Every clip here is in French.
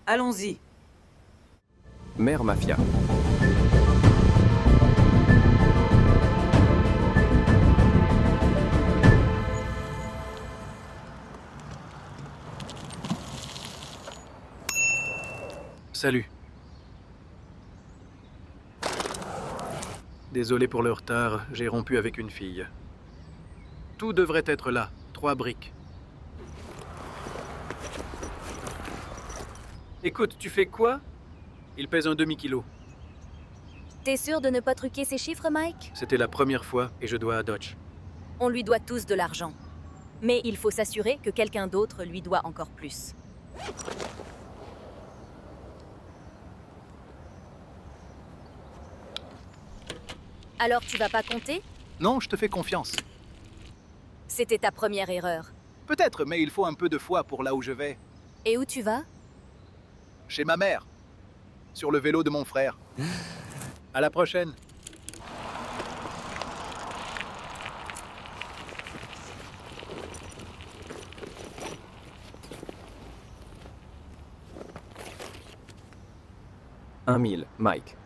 Allons-y. Mère Mafia. Salut. Désolé pour le retard, j'ai rompu avec une fille. Tout devrait être là, 3 briques. Écoute, tu fais quoi? Il pèse un demi-kilo. T'es sûr de ne pas truquer ces chiffres, Mike? C'était la première fois et je dois à Dodge. On lui doit tous de l'argent. Mais il faut s'assurer que quelqu'un d'autre lui doit encore plus. Alors tu vas pas compter? Non, je te fais confiance. C'était ta première erreur. Peut-être, mais il faut un peu de foi pour là où je vais. Et où tu vas? Chez ma mère. Sur le vélo de mon frère. À la prochaine. Un mille, Mike.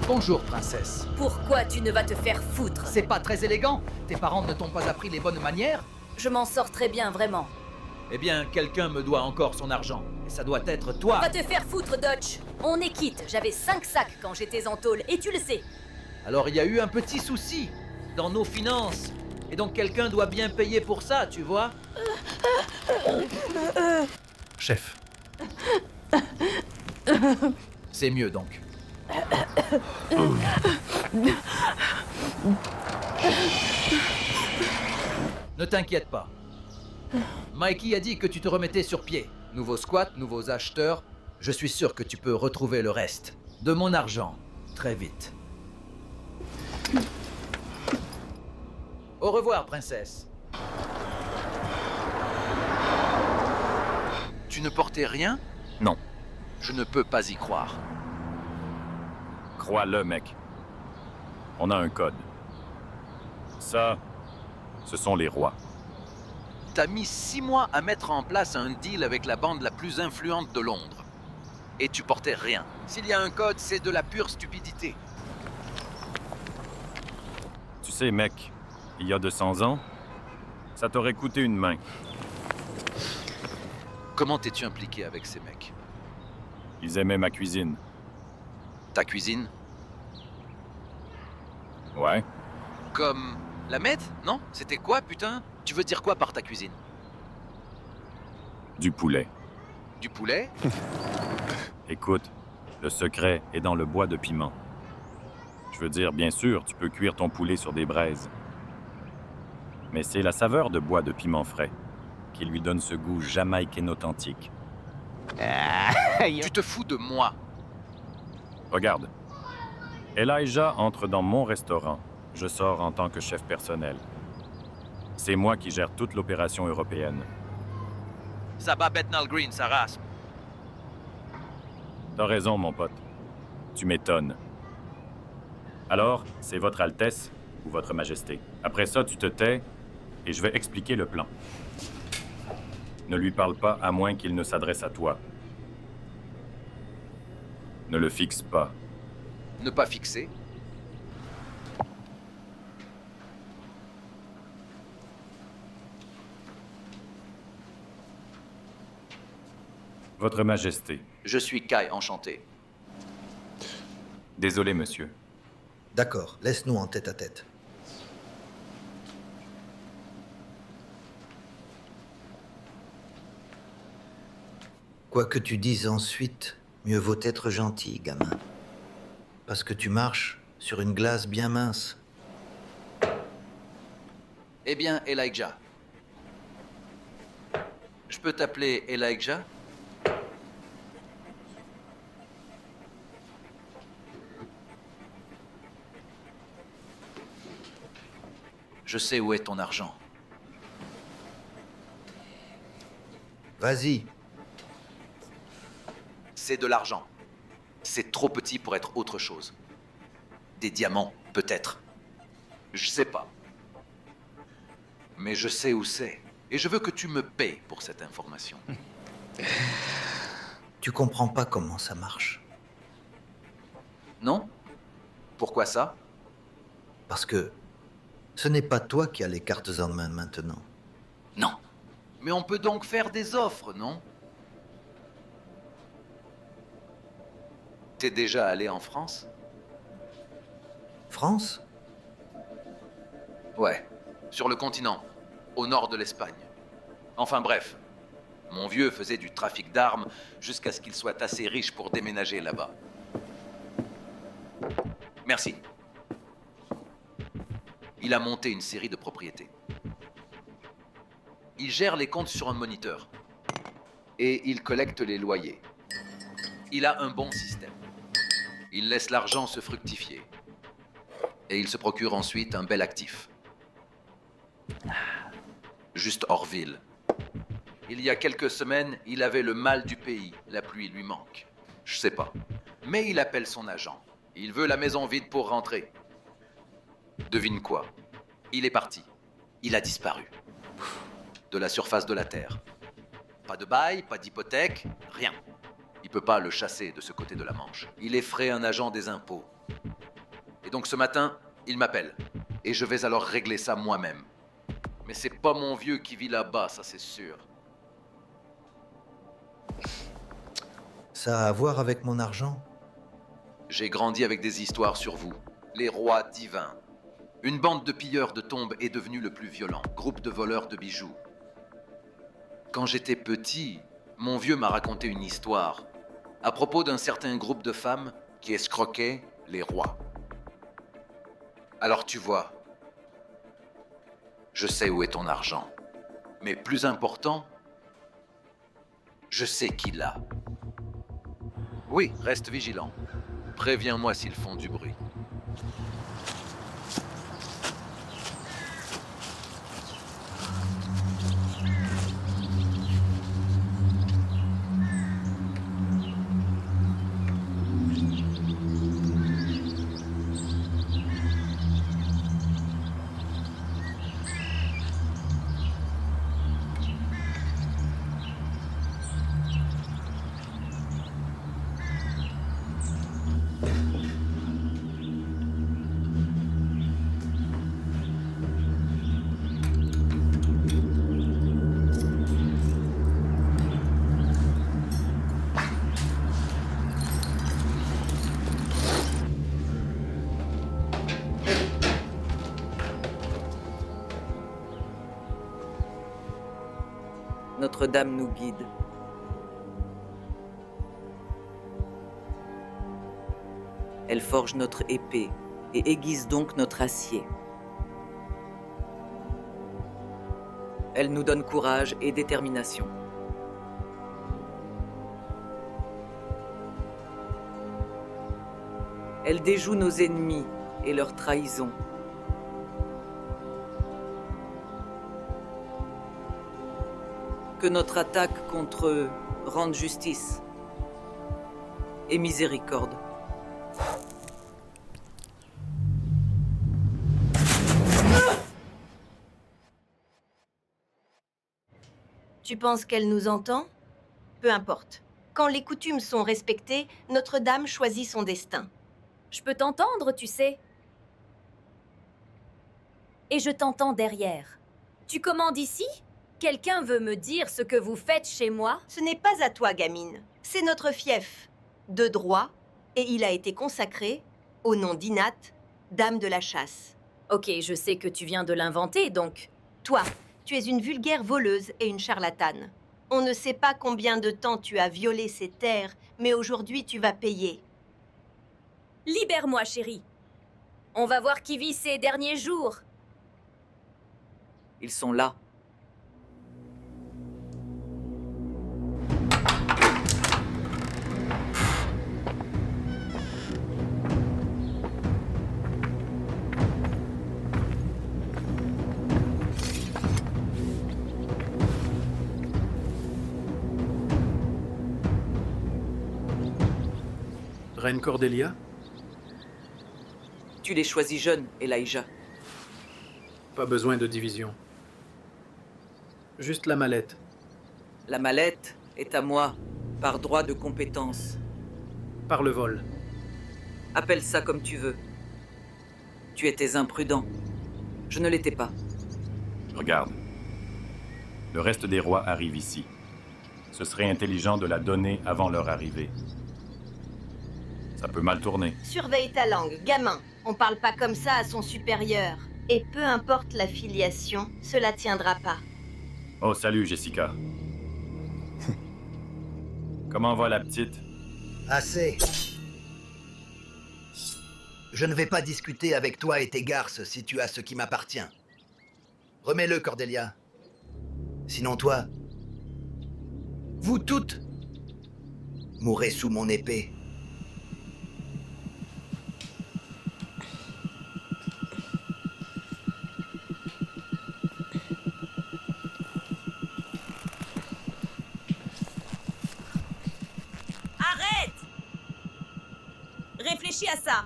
Bonjour, princesse. Pourquoi tu ne vas te faire foutre? C'est pas très élégant. Tes parents ne t'ont pas appris les bonnes manières? Je m'en sors très bien, vraiment. Eh bien, quelqu'un me doit encore son argent. Et ça doit être toi. Va te faire foutre, Dodge. On est quitte. J'avais 5 sacs quand j'étais en tôle, et tu le sais. Alors il y a eu un petit souci dans nos finances. Et donc quelqu'un doit bien payer pour ça, tu vois? Chef. C'est mieux donc. Ne t'inquiète pas. Mikey a dit que tu te remettais sur pied. Nouveau squat, nouveaux acheteurs. Je suis sûr que tu peux retrouver le reste. De mon argent. Très vite. Au revoir, princesse. Tu ne portais rien? Non. Je ne peux pas y croire. Crois-le, mec. On a un code. Ça, ce sont les rois. T'as mis 6 mois à mettre en place un deal avec la bande la plus influente de Londres. Et tu portais rien. S'il y a un code, c'est de la pure stupidité. Tu sais, mec, il y a 200 ans, ça t'aurait coûté une main. Comment t'es-tu impliqué avec ces mecs? Ils aimaient ma cuisine. Ta cuisine? Ouais. Comme la Med? Non? C'était quoi, putain? Tu veux dire quoi par ta cuisine? Du poulet. Du poulet? Écoute, le secret est dans le bois de piment. Je veux dire, bien sûr, tu peux cuire ton poulet sur des braises. Mais c'est la saveur de bois de piment frais qui lui donne ce goût jamaïcain authentique. Tu te fous de moi? Regarde. Elijah entre dans mon restaurant. Je sors en tant que chef personnel. C'est moi qui gère toute l'opération européenne. Ça bat Bethnal Green, sa race. T'as raison, mon pote. Tu m'étonnes. Alors, c'est Votre Altesse ou Votre Majesté. Après ça, tu te tais et je vais expliquer le plan. Ne lui parle pas à moins qu'il ne s'adresse à toi. Ne le fixe pas. Ne pas fixer? Votre Majesté. Je suis Kai, enchanté. Désolé, monsieur. D'accord, laisse-nous en tête-à-tête. Quoi que tu dises ensuite, mieux vaut être gentil, gamin. Parce que tu marches sur une glace bien mince. Eh bien, Elijah. Je peux t'appeler Elijah? Je sais où est ton argent. Vas-y. c'est de l'argent. C'est trop petit pour être autre chose. Des diamants, peut-être. Je sais pas. Mais je sais où c'est. Et je veux que tu me payes pour cette information. Tu comprends pas comment ça marche. Non? Pourquoi ça? Parce que ce n'est pas toi qui as les cartes en main maintenant. Non. Mais on peut donc faire des offres, non? T'es déjà allé en France? France? Ouais. Sur le continent. Au nord de l'Espagne. Enfin bref. Mon vieux faisait du trafic d'armes jusqu'à ce qu'il soit assez riche pour déménager là-bas. Merci. Il a monté une série de propriétés. Il gère les comptes sur un moniteur. Et il collecte les loyers. Il a un bon système. Il laisse l'argent se fructifier. Et il se procure ensuite un bel actif. Juste hors ville. Il y a quelques semaines, il avait le mal du pays. La pluie lui manque. Je sais pas. Mais il appelle son agent. Il veut la maison vide pour rentrer. Devine quoi? Il est parti. Il a disparu. De la surface de la Terre. Pas de bail, pas d'hypothèque, rien. Il peut pas le chasser de ce côté de la Manche. Il effraie un agent des impôts. Et donc ce matin, il m'appelle. Et je vais alors régler ça moi-même. Mais c'est pas mon vieux qui vit là-bas, ça c'est sûr. Ça a à voir avec mon argent? J'ai grandi avec des histoires sur vous. Les rois divins. Une bande de pilleurs de tombes est devenue le plus violent. Groupe de voleurs de bijoux. Quand j'étais petit, mon vieux m'a raconté une histoire à propos d'un certain groupe de femmes qui escroquaient les rois. Alors tu vois, je sais où est ton argent. Mais plus important, je sais qui l'a. Oui, reste vigilant. Préviens-moi s'ils font du bruit. Notre-Dame nous guide. Elle forge notre épée et aiguise donc notre acier. Elle nous donne courage et détermination. Elle déjoue nos ennemis et leurs trahisons. Que notre attaque contre eux rende justice et miséricorde. Tu penses qu'elle nous entend? Peu importe. Quand les coutumes sont respectées, Notre-Dame choisit son destin. Je peux t'entendre, tu sais. Et je t'entends derrière. Tu commandes ici? Quelqu'un veut me dire ce que vous faites chez moi? Ce n'est pas à toi, gamine. C'est notre fief, de droit, et il a été consacré au nom d'Inat, dame de la chasse. Ok, je sais que tu viens de l'inventer, donc... Toi, tu es une vulgaire voleuse et une charlatane. On ne sait pas combien de temps tu as violé ces terres, mais aujourd'hui tu vas payer. Libère-moi, chérie. On va voir qui vit ces derniers jours. Ils sont là. Reine Cordelia? Tu les choisis jeunes, Elijah. Pas besoin de division. Juste la mallette. La mallette est à moi, par droit de compétence. Par le vol. Appelle ça comme tu veux. Tu étais imprudent. Je ne l'étais pas. Regarde. Le reste des rois arrive ici. Ce serait intelligent de la donner avant leur arrivée. Ça peut mal tourner. Surveille ta langue, gamin. On parle pas comme ça à son supérieur. Et peu importe la filiation, cela tiendra pas. Oh, salut, Jessica. Comment va la petite? Assez. Je ne vais pas discuter avec toi et tes garces si tu as ce qui m'appartient. Remets-le, Cordelia. Sinon toi, vous toutes, mourrez sous mon épée. Arrête! Réfléchis à ça.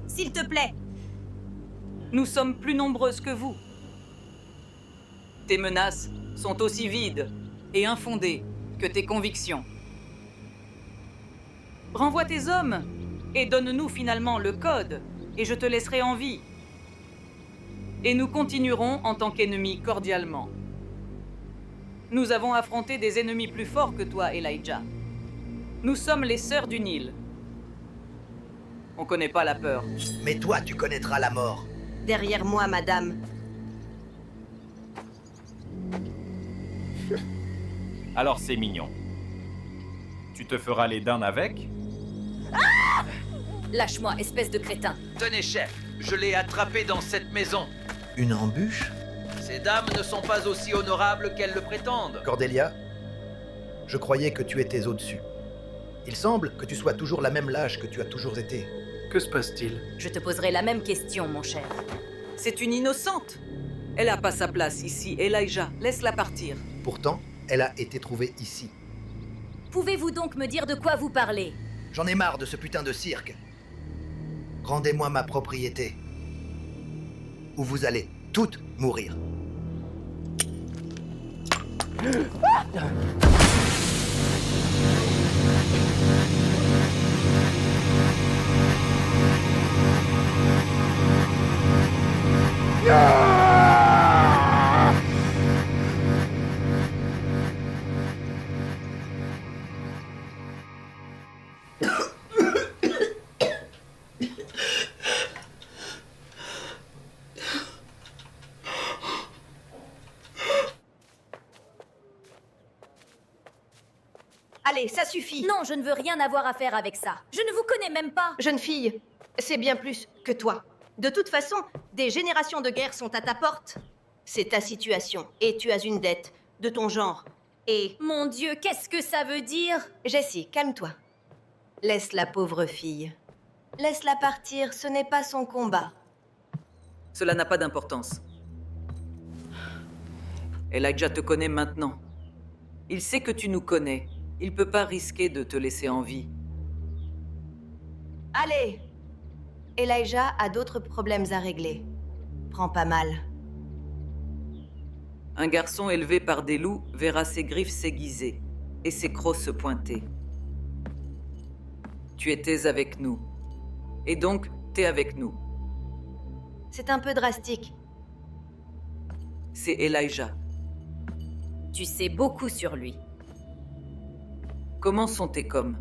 S'il te plaît. Nous sommes plus nombreuses que vous. Tes menaces sont aussi vides et infondées que tes convictions. Renvoie tes hommes et donne-nous finalement le code, et je te laisserai en vie. Et nous continuerons en tant qu'ennemis cordialement. Nous avons affronté des ennemis plus forts que toi, Elijah. Nous sommes les sœurs du Nil. On connaît pas la peur. Mais toi, tu connaîtras la mort. Derrière moi, madame. Alors c'est mignon. Tu te feras les dents avec? Lâche-moi, espèce de crétin. Tenez, chef, je l'ai attrapé dans cette maison. Une embûche? Ces dames ne sont pas aussi honorables qu'elles le prétendent. Cordelia, je croyais que tu étais au-dessus. Il semble que tu sois toujours la même lâche que tu as toujours été. Que se passe-t-il? Je te poserai la même question, mon cher. C'est une innocente. Elle a pas sa place ici, Elijah. Laisse-la partir. Pourtant, elle a été trouvée ici. Pouvez-vous donc me dire de quoi vous parlez? J'en ai marre de ce putain de cirque. Rendez-moi ma propriété. Ou vous allez toutes mourir. Allez, ça suffit. Non, je ne veux rien avoir à faire avec ça. Je ne vous connais même pas. Jeune fille, c'est bien plus que toi. De toute façon, des générations de guerre sont à ta porte. C'est ta situation, et tu as une dette, de ton genre. Et... Mon Dieu, qu'est-ce que ça veut dire? Jessie, calme-toi. Laisse la pauvre fille. Laisse-la partir, ce n'est pas son combat. Cela n'a pas d'importance. Elijah te connaît maintenant. Il sait que tu nous connais. Il peut pas risquer de te laisser en vie. Allez! Elijah a d'autres problèmes à régler. Prends pas mal. Un garçon élevé par des loups verra ses griffes s'aiguiser et ses crocs se pointer. Tu étais avec nous. Et donc, t'es avec nous. C'est un peu drastique. C'est Elijah. Tu sais beaucoup sur lui. Comment sont tes coms?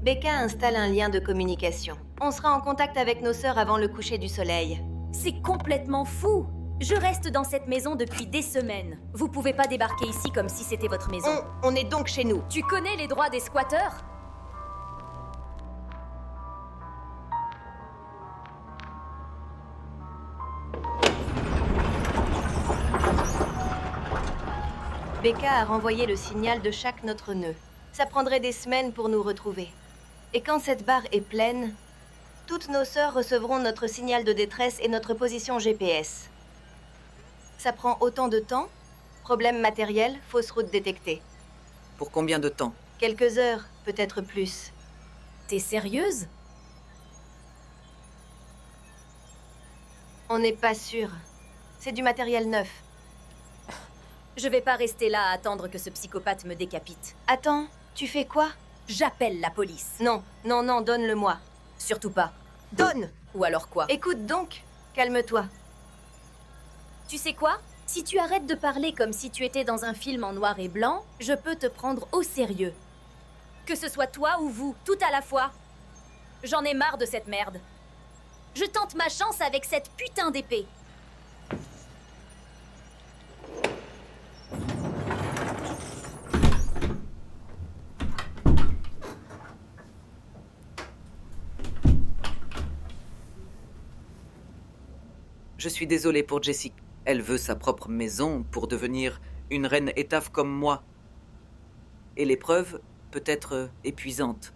Becca installe un lien de communication. On sera en contact avec nos sœurs avant le coucher du soleil. C'est complètement fou. Je reste dans cette maison depuis des semaines. Vous pouvez pas débarquer ici comme si c'était votre maison. On est donc chez nous. Tu connais les droits des squatteurs? Becca a renvoyé le signal de chaque notre nœud. Ça prendrait des semaines pour nous retrouver. Et quand cette barre est pleine, toutes nos sœurs recevront notre signal de détresse et notre position GPS. Ça prend autant de temps? Problème matériel, fausse route détectée. Pour combien de temps? Quelques heures, peut-être plus. T'es sérieuse? On n'est pas sûr. C'est du matériel neuf. Je vais pas rester là à attendre que ce psychopathe me décapite. Attends, tu fais quoi? J'appelle la police. Non, non, non, donne-le-moi. Surtout pas. Donne! Ou alors quoi? Écoute donc, calme-toi. Tu sais quoi? Si tu arrêtes de parler comme si tu étais dans un film en noir et blanc, je peux te prendre au sérieux. Que ce soit toi ou vous, tout à la fois. J'en ai marre de cette merde. Je tente ma chance avec cette putain d'épée. Je suis désolé pour Jessie. Elle veut sa propre maison pour devenir une reine étaffe comme moi. Et l'épreuve peut être épuisante.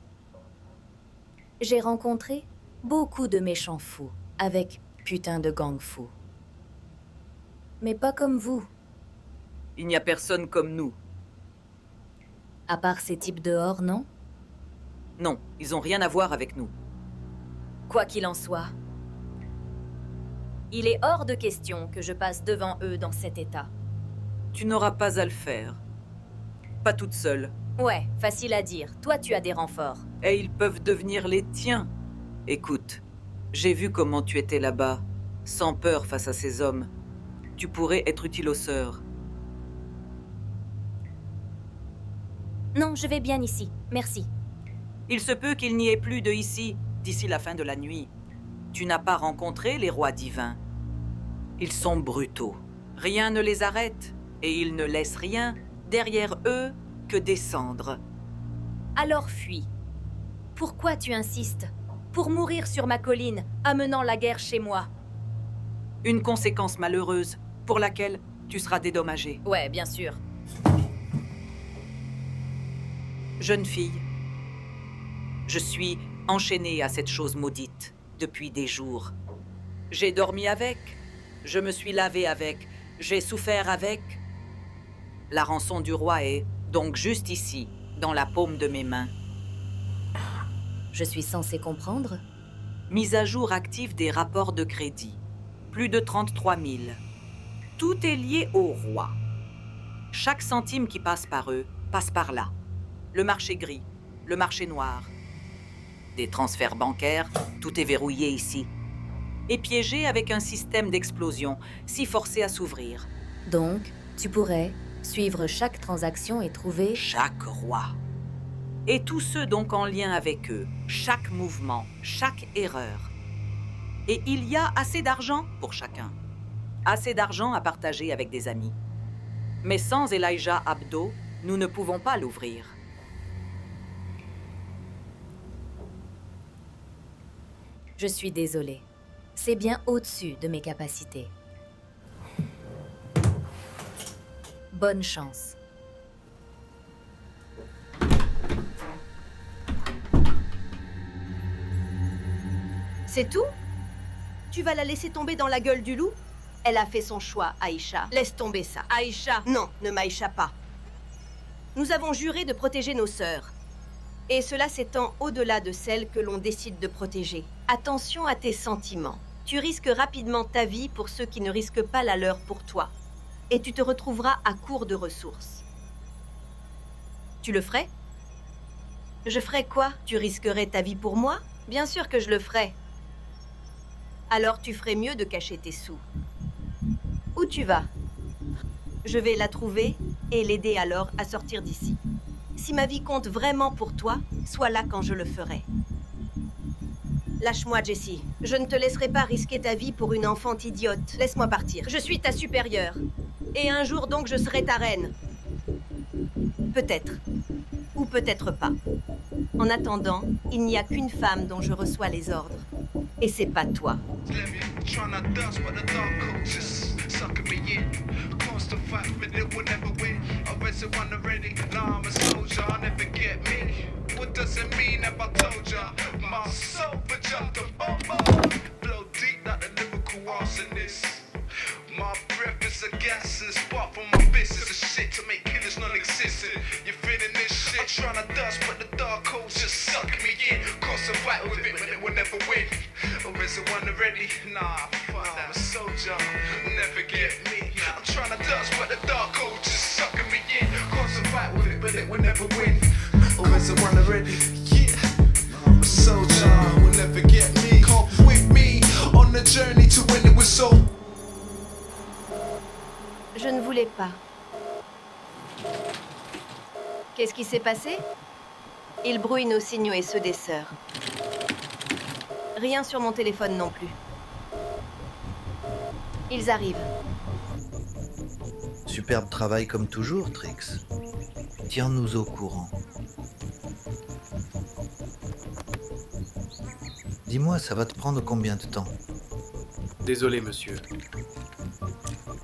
J'ai rencontré beaucoup de méchants fous avec putain de gang fous. Mais pas comme vous, Il n'y a personne comme nous. à part ces types dehors, non? Non, ils ont rien à voir avec nous. Quoi qu'il en soit, il est hors de question que je passe devant eux dans cet état. Tu n'auras pas à le faire. Pas toute seule. Ouais, facile à dire. Toi, tu as des renforts. Et ils peuvent devenir les tiens. Écoute, j'ai vu comment tu étais là-bas, sans peur face à ces hommes. Tu pourrais être utile aux sœurs. Non, je vais bien ici. Merci. Il se peut qu'il n'y ait plus de ici d'ici la fin de la nuit. Tu n'as pas rencontré les rois divins. Ils sont brutaux. Rien ne les arrête, et ils ne laissent rien derrière eux que des cendres. Alors fuis. Pourquoi tu insistes? Pour mourir sur ma colline, amenant la guerre chez moi. Une conséquence malheureuse pour laquelle tu seras dédommagée. Ouais, bien sûr. Jeune fille, je suis enchaînée à cette chose maudite depuis des jours. J'ai dormi avec, je me suis lavée avec, j'ai souffert avec. La rançon du roi est donc juste ici, dans la paume de mes mains. Je suis censée comprendre? Mise à jour active des rapports de crédit. Plus de 33 000. Tout est lié au roi. Chaque centime qui passe par eux passe par là. Le marché gris, le marché noir. Des transferts bancaires, tout est verrouillé ici. Et piégé avec un système d'explosion, si forcé à s'ouvrir. Donc, tu pourrais suivre chaque transaction et trouver... Chaque roi. Et tous ceux donc en lien avec eux, chaque mouvement, chaque erreur. Et il y a assez d'argent pour chacun. Assez d'argent à partager avec des amis. Mais sans Elijah Abdo, nous ne pouvons pas l'ouvrir. Je suis désolée. C'est bien au-dessus de mes capacités. Bonne chance. C'est tout? Tu vas la laisser tomber dans la gueule du loup? Elle a fait son choix, Aïcha. Laisse tomber ça. Aïcha! Non, ne m'Aïcha pas. Nous avons juré de protéger nos sœurs. Et cela s'étend au-delà de celles que l'on décide de protéger. Attention à tes sentiments. Tu risques rapidement ta vie pour ceux qui ne risquent pas la leur pour toi. Et tu te retrouveras à court de ressources. Tu le ferais? Je ferais quoi? Tu risquerais ta vie pour moi? Bien sûr que je le ferais. Alors tu ferais mieux de cacher tes sous. Où tu vas? Je vais la trouver et l'aider alors à sortir d'ici. Si ma vie compte vraiment pour toi, sois là quand je le ferai. Lâche-moi, Jessie. Je ne te laisserai pas risquer ta vie pour une enfante idiote. Laisse-moi partir. Je suis ta supérieure. Et un jour donc je serai ta reine. Peut-être. Ou peut-être pas. En attendant, il n'y a qu'une femme dont je reçois les ordres. Et c'est pas toi. What does it mean if I told ya? My soul for just a blow deep like the lyrical arsonist. My breath is a gas and spark from my fist is a shit to make killers non-existent. You feeling this shit? I'm trying to dust, but the dark codes just suck me in. constant fight with it, but it will never win. Or is it one already? Nah, fuck that. I'm a soldier, will never get me. I'm trying to dodge, but the dark hole just sucking me in. Constant fight with it, but it will never win. Or is it one already? Yeah. I'm a soldier, will never get me. Come with me on the journey to when it was so. Je ne voulais pas. Qu'est-ce qui s'est passé? Il brouille nos signaux et ceux des sœurs. Rien sur mon téléphone non plus. Ils arrivent. Superbe travail comme toujours, Trix. Tiens-nous au courant. Dis-moi, ça va te prendre combien de temps? Désolé, monsieur.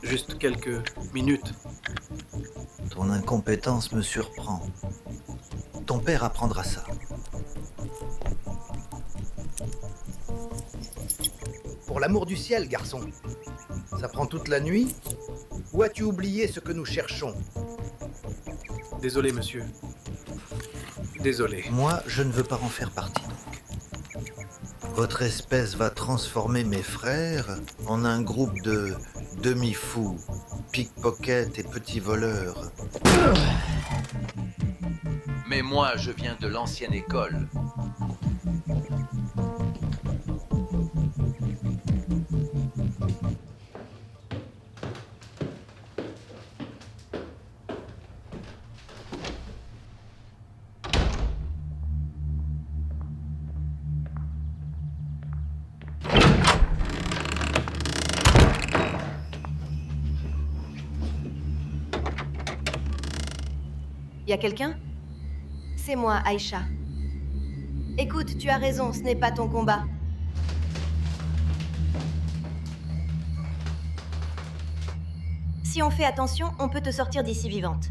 Juste quelques minutes. Ton incompétence me surprend. Ton père apprendra ça. Pour l'amour du ciel, garçon. Ça prend toute la nuit? Ou as-tu oublié ce que nous cherchons? Désolé, monsieur. Désolé. Moi, je ne veux pas en faire partie, donc. Votre espèce va transformer mes frères en un groupe de demi-fous, pickpockets et petits voleurs. Mais moi, je viens de l'ancienne école. Y a quelqu'un? C'est moi, Aïcha. Écoute, tu as raison, ce n'est pas ton combat. Si on fait attention, on peut te sortir d'ici vivante.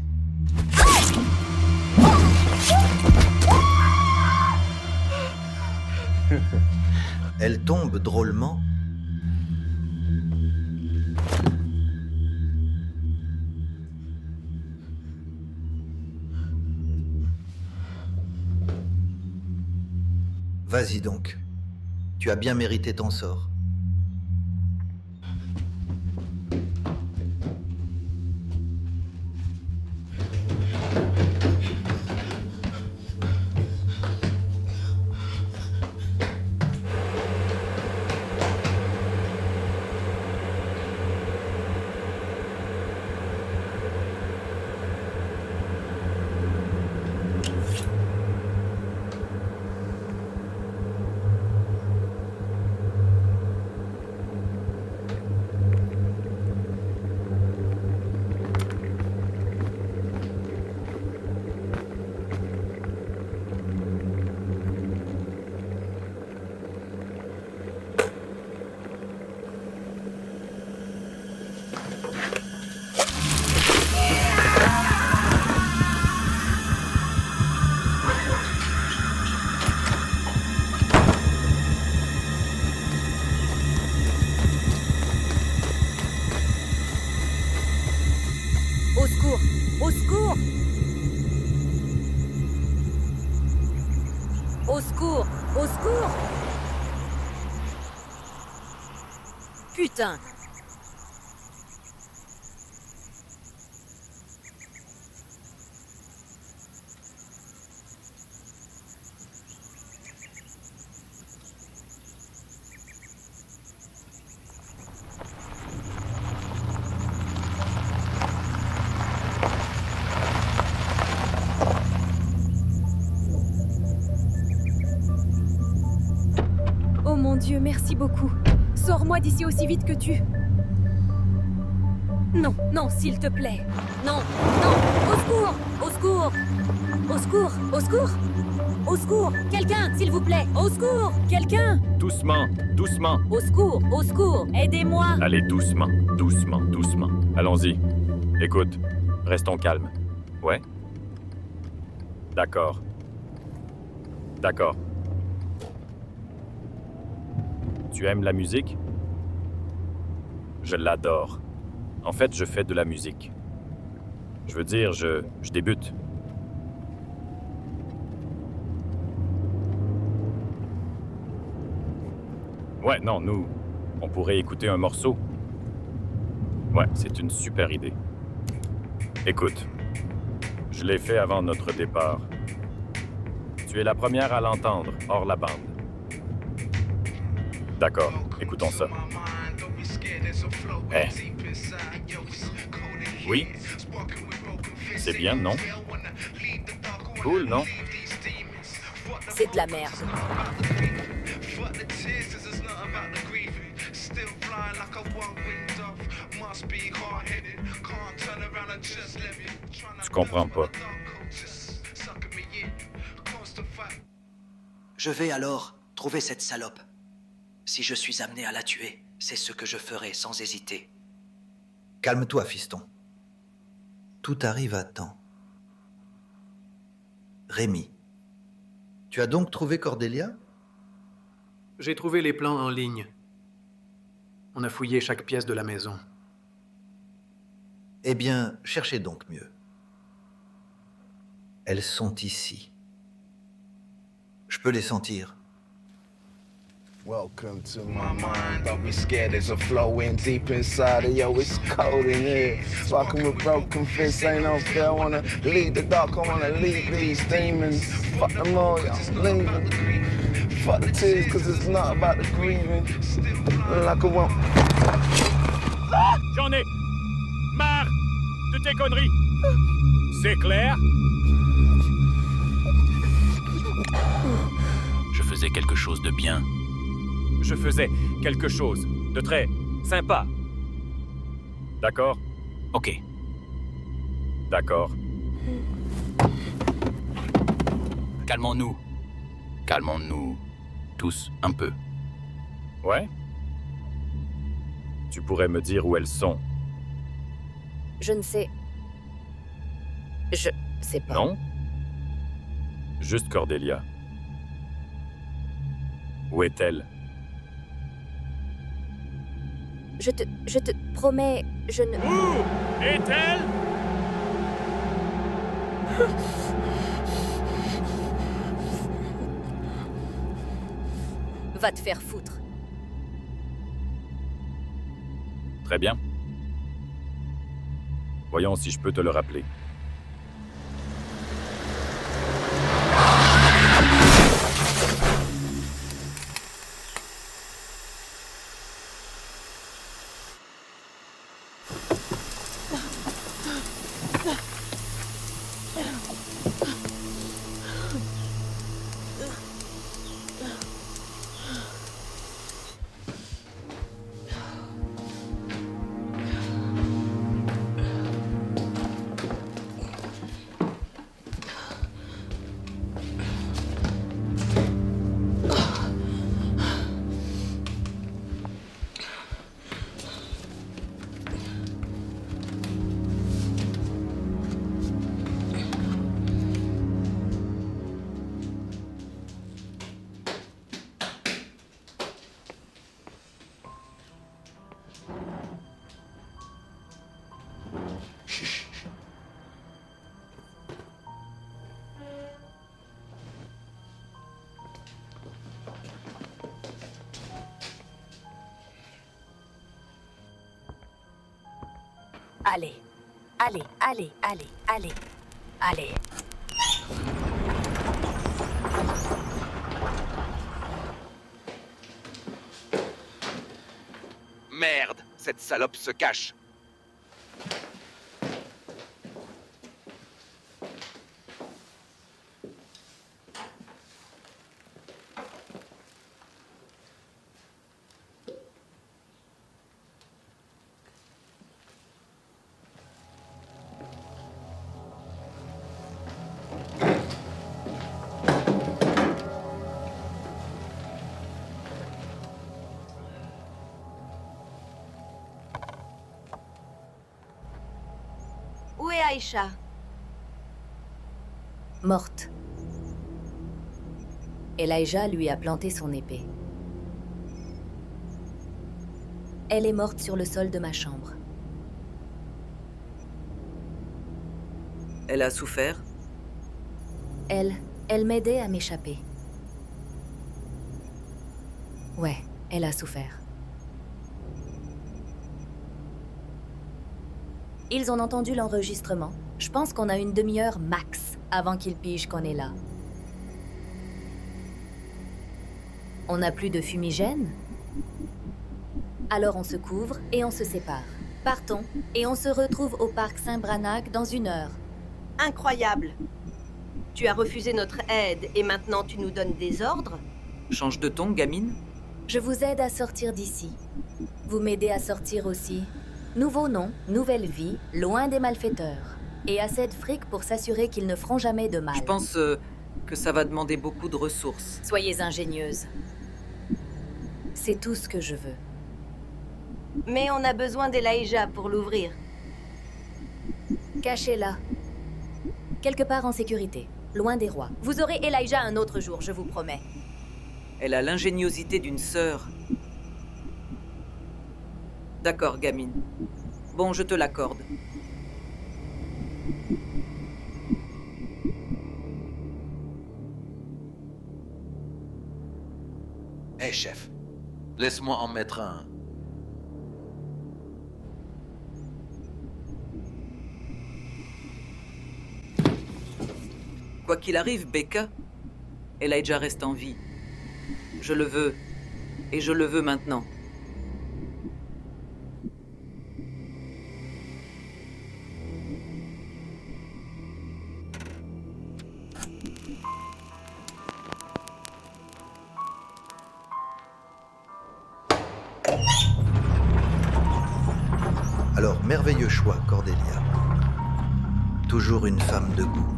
Elle tombe drôlement. Vas-y donc. Tu as bien mérité ton sort. Au secours! Au secours! Au secours! Au secours! Putain! Oh mon Dieu, merci beaucoup. Sors-moi d'ici aussi vite que tu... Non, non, s'il te plaît. Non, non, au secours! Au secours! Au secours! Au secours! Au secours! Quelqu'un, s'il vous plaît! Au secours! Quelqu'un! Doucement, doucement. Au secours! Au secours! Aidez-moi! Allez, doucement, doucement, doucement. Allons-y. Écoute, restons calmes. Ouais? D'accord. D'accord. Tu aimes la musique? Je l'adore. En fait, je fais de la musique. Je veux dire, je débute. Ouais, non, nous, on pourrait écouter un morceau. Ouais, c'est une super idée. Écoute, je l'ai fait avant notre départ. Tu es la première à l'entendre, hors la bande. D'accord, écoutons ça. Eh. Oui? C'est bien, non? Cool, non? C'est de la merde. Tu comprends pas. Je vais alors trouver cette salope. Si je suis amené à la tuer, c'est ce que je ferai sans hésiter. Calme-toi, fiston. Tout arrive à temps. Rémi, tu as donc trouvé Cordelia? J'ai trouvé les plans en ligne. On a fouillé chaque pièce de la maison. Eh bien, cherchez donc mieux. Elles sont ici. Je peux les sentir. Welcome to my mind. Don't be scared, there's a flow in deep inside of yo. It's cold in here. Rocking with broken fists ain't no fair. Wanna lead the dark, I wanna lead these demons. Fuck them all, y'all leaving. Fuck the tears, cause it's not about the grieving. Like a one. J'en ai marre de tes conneries. C'est clair? Je faisais quelque chose de bien. Je faisais quelque chose de très sympa. D'accord? Ok. D'accord. Calmons-nous. Calmons-nous. Tous un peu. Ouais? Tu pourrais me dire où elles sont? Je ne sais... Je sais pas. Non? Juste Cordelia. Où est-elle? Je te promets, je ne... Où est-elle? Va te faire foutre. Très bien. Voyons si je peux te le rappeler. Allez, allez, allez, allez, allez, allez. Merde, cette salope se cache. Où est Aïcha? Morte. Elijah lui a planté son épée. Elle est morte sur le sol de ma chambre. Elle a souffert? Elle m'aidait à m'échapper. Ouais, Elle a souffert. Ils ont entendu l'enregistrement. Je pense qu'on a une demi-heure max avant qu'ils pigent qu'on est là. On n'a plus de fumigène? Alors on se couvre et on se sépare. Partons et on se retrouve au parc Saint-Branagh dans 1 heure. Incroyable. Tu as refusé notre aide et maintenant tu nous donnes des ordres? Change de ton, gamine. Je vous aide à sortir d'ici. Vous m'aidez à sortir aussi. Nouveau nom, nouvelle vie, loin des malfaiteurs. Et assez de fric pour s'assurer qu'ils ne feront jamais de mal. Je pense que ça va demander beaucoup de ressources. Soyez ingénieuse. C'est tout ce que je veux. Mais on a besoin d'Elijah pour l'ouvrir. Cachez-la. Quelque part en sécurité, loin des rois. Vous aurez Elijah un autre jour, je vous promets. Elle a l'ingéniosité d'une sœur. D'accord, gamine. Bon, je te l'accorde. Hé, chef. Laisse-moi en mettre un. Quoi qu'il arrive, Becca, Elijah reste en vie. Je le veux. Et je le veux maintenant. Alors, merveilleux choix, Cordelia. Toujours une femme de goût.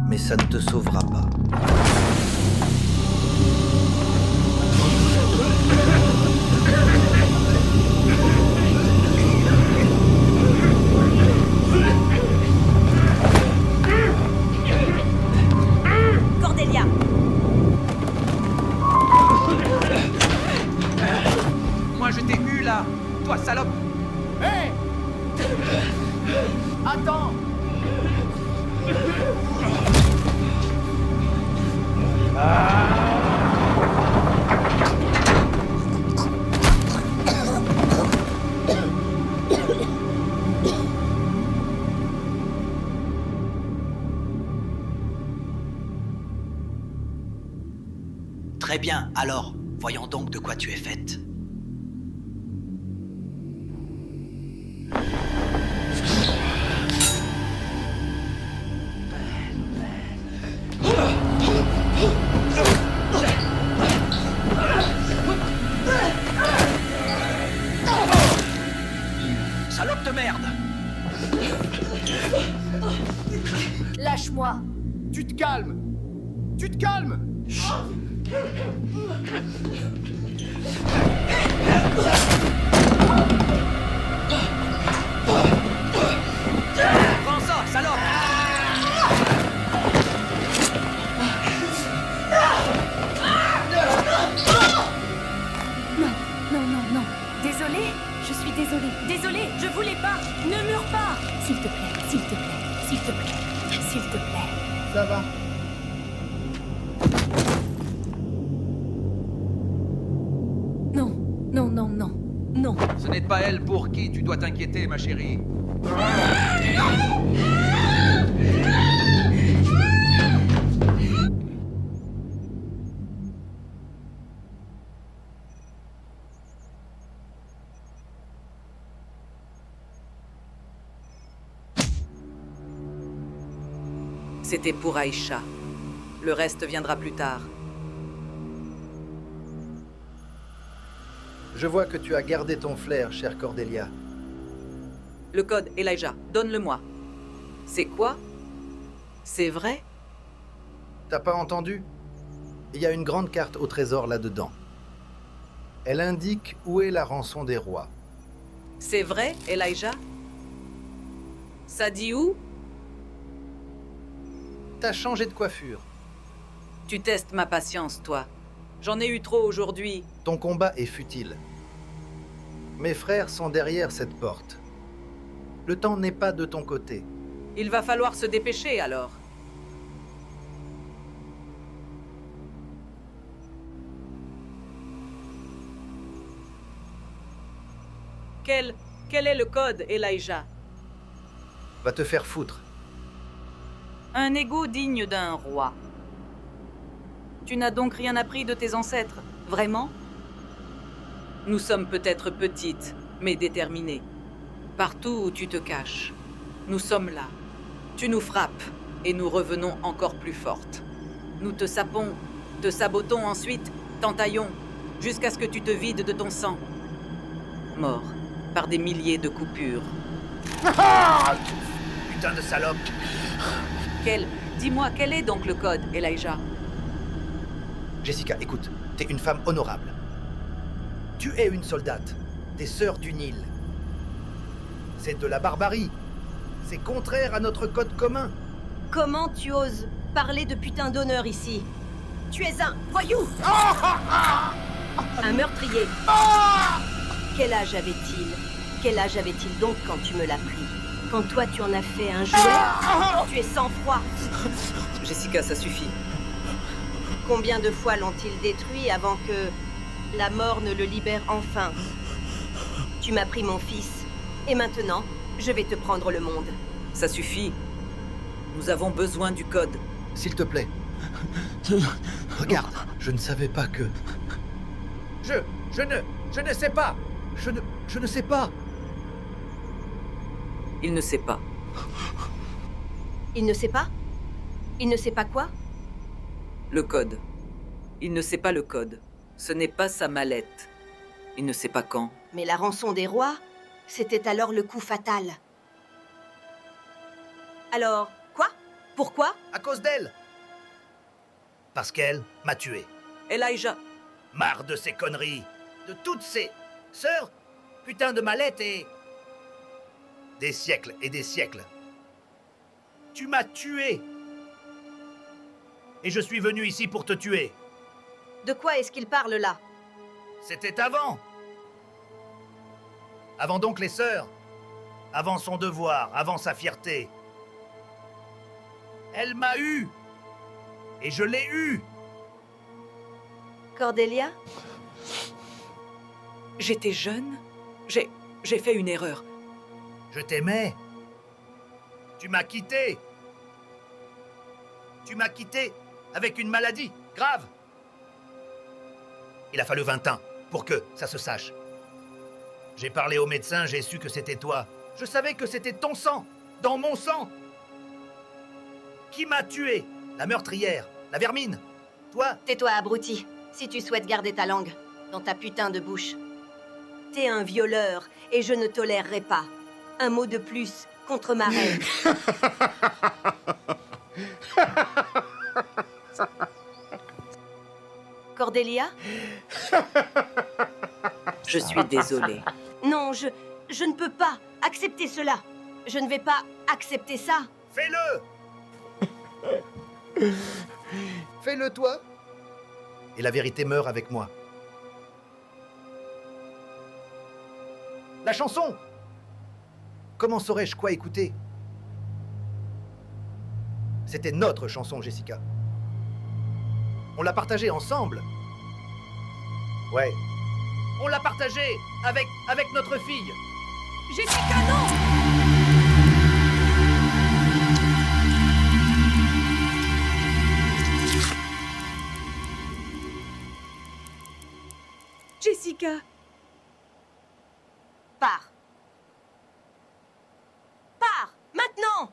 Mais ça ne te sauvera pas. Cordelia! Moi, je t'ai eu là! Toi, salope! Hé! Attends! Très bien, alors, voyons donc de quoi tu es faite. Salope de merde! Lâche-moi. Tu te calmes! Tu te calmes! Prends ça, salope! Non, non, non. Désolée. Je suis désolée. Désolée, je voulais pas. Ne meurs pas. S'il te plaît, s'il te plaît, s'il te plaît, s'il te plaît. Ça va. Non, non, non, non, non. Ce n'est pas elle pour qui tu dois t'inquiéter, ma chérie. C'était pour Aïcha. Le reste viendra plus tard. Je vois que tu as gardé ton flair, chère Cordelia. Le code, Elijah, donne-le-moi. C'est quoi? C'est vrai? T'as pas entendu? Il y a une grande carte au trésor là-dedans. Elle indique où est la rançon des rois. C'est vrai, Elijah? Ça dit où? T'as changé de coiffure. Tu testes ma patience, toi. J'en ai eu trop aujourd'hui. Ton combat est futile. Mes frères sont derrière cette porte. Le temps n'est pas de ton côté. Il va falloir se dépêcher, alors. Quel est le code, Elijah? Va te faire foutre. Un ego digne d'un roi. Tu n'as donc rien appris de tes ancêtres, vraiment? Nous sommes peut-être petites, mais déterminées. Partout où tu te caches, nous sommes là. Tu nous frappes, et nous revenons encore plus fortes. Nous te sapons, te sabotons ensuite, t'entaillons, jusqu'à ce que tu te vides de ton sang. Mort, par des milliers de coupures. Putain de salope. Dis-moi, quel est donc le code, Elijah? Jessica, écoute, t'es une femme honorable. Tu es une soldate, des Sœurs du Nil. C'est de la barbarie. C'est contraire à notre code commun. Comment tu oses parler de putain d'honneur ici? Tu es un voyou! Un meurtrier. Quel âge avait-il? Quel âge avait-il donc quand tu me l'as pris? Quand toi tu en as fait un jouet? Tu es sans froid. Jessica, ça suffit. Combien de fois l'ont-ils détruit avant que la mort ne le libère enfin? Tu m'as pris mon fils, et maintenant, je vais te prendre le monde. Ça suffit. Nous avons besoin du code. S'il te plaît. Regarde, je ne savais pas que... Je ne sais pas. Je ne sais pas. Il ne sait pas. Il ne sait pas? Il ne sait pas quoi? Le code. Il ne sait pas le code. Ce n'est pas sa mallette. Il ne sait pas quand. Mais la rançon des rois, c'était alors le coup fatal. Alors, quoi? Pourquoi? À cause d'elle. Parce qu'elle m'a tué. Elijah. Marre de ces conneries. De toutes ces sœurs, putain de mallette et... Des siècles et des siècles. Tu m'as tué. Et je suis venu ici pour te tuer. De quoi est-ce qu'il parle là? C'était avant. Avant donc les sœurs. Avant son devoir, avant sa fierté. Elle m'a eu. Et je l'ai eu. Cordelia? J'étais jeune. J'ai fait une erreur. Je t'aimais. Tu m'as quitté. Tu m'as quitté avec une maladie grave. Il a fallu 20 ans pour que ça se sache. J'ai parlé au médecin, j'ai su que c'était toi. Je savais que c'était ton sang, dans mon sang. Qui m'a tué? La meurtrière, la vermine. Toi? Tais-toi, abruti, si tu souhaites garder ta langue dans ta putain de bouche. T'es un violeur, et je ne tolérerai pas. Un mot de plus contre ma reine. Cordelia? Je suis désolée. Non, je ne peux pas accepter cela. Je ne vais pas accepter ça. Fais-le! Fais-le, toi. Et la vérité meurt avec moi. La chanson! Comment saurais-je quoi écouter? C'était notre chanson, Jessica. On l'a partagée ensemble. Ouais. On l'a partagée avec notre fille. Jessica, non! Jessica! Pars. Pars, maintenant!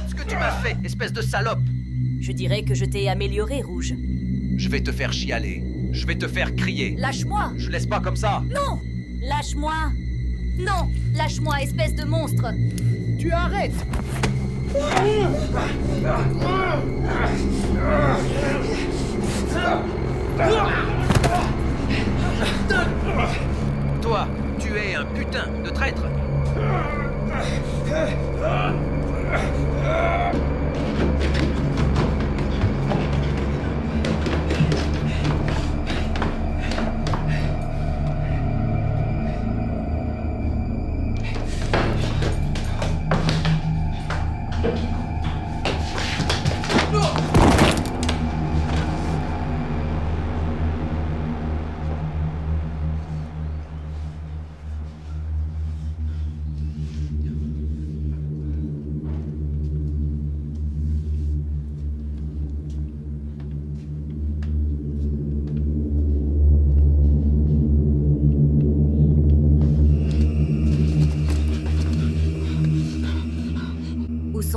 Ce que tu m'as fait, espèce de salope! Je dirais que je t'ai amélioré, Rouge. Je vais te faire chialer. Je vais te faire crier. Lâche-moi! Je laisse pas comme ça. Non! Lâche-moi! Non! Lâche-moi, espèce de monstre! Tu arrêtes! Toi, tu es un putain de traître.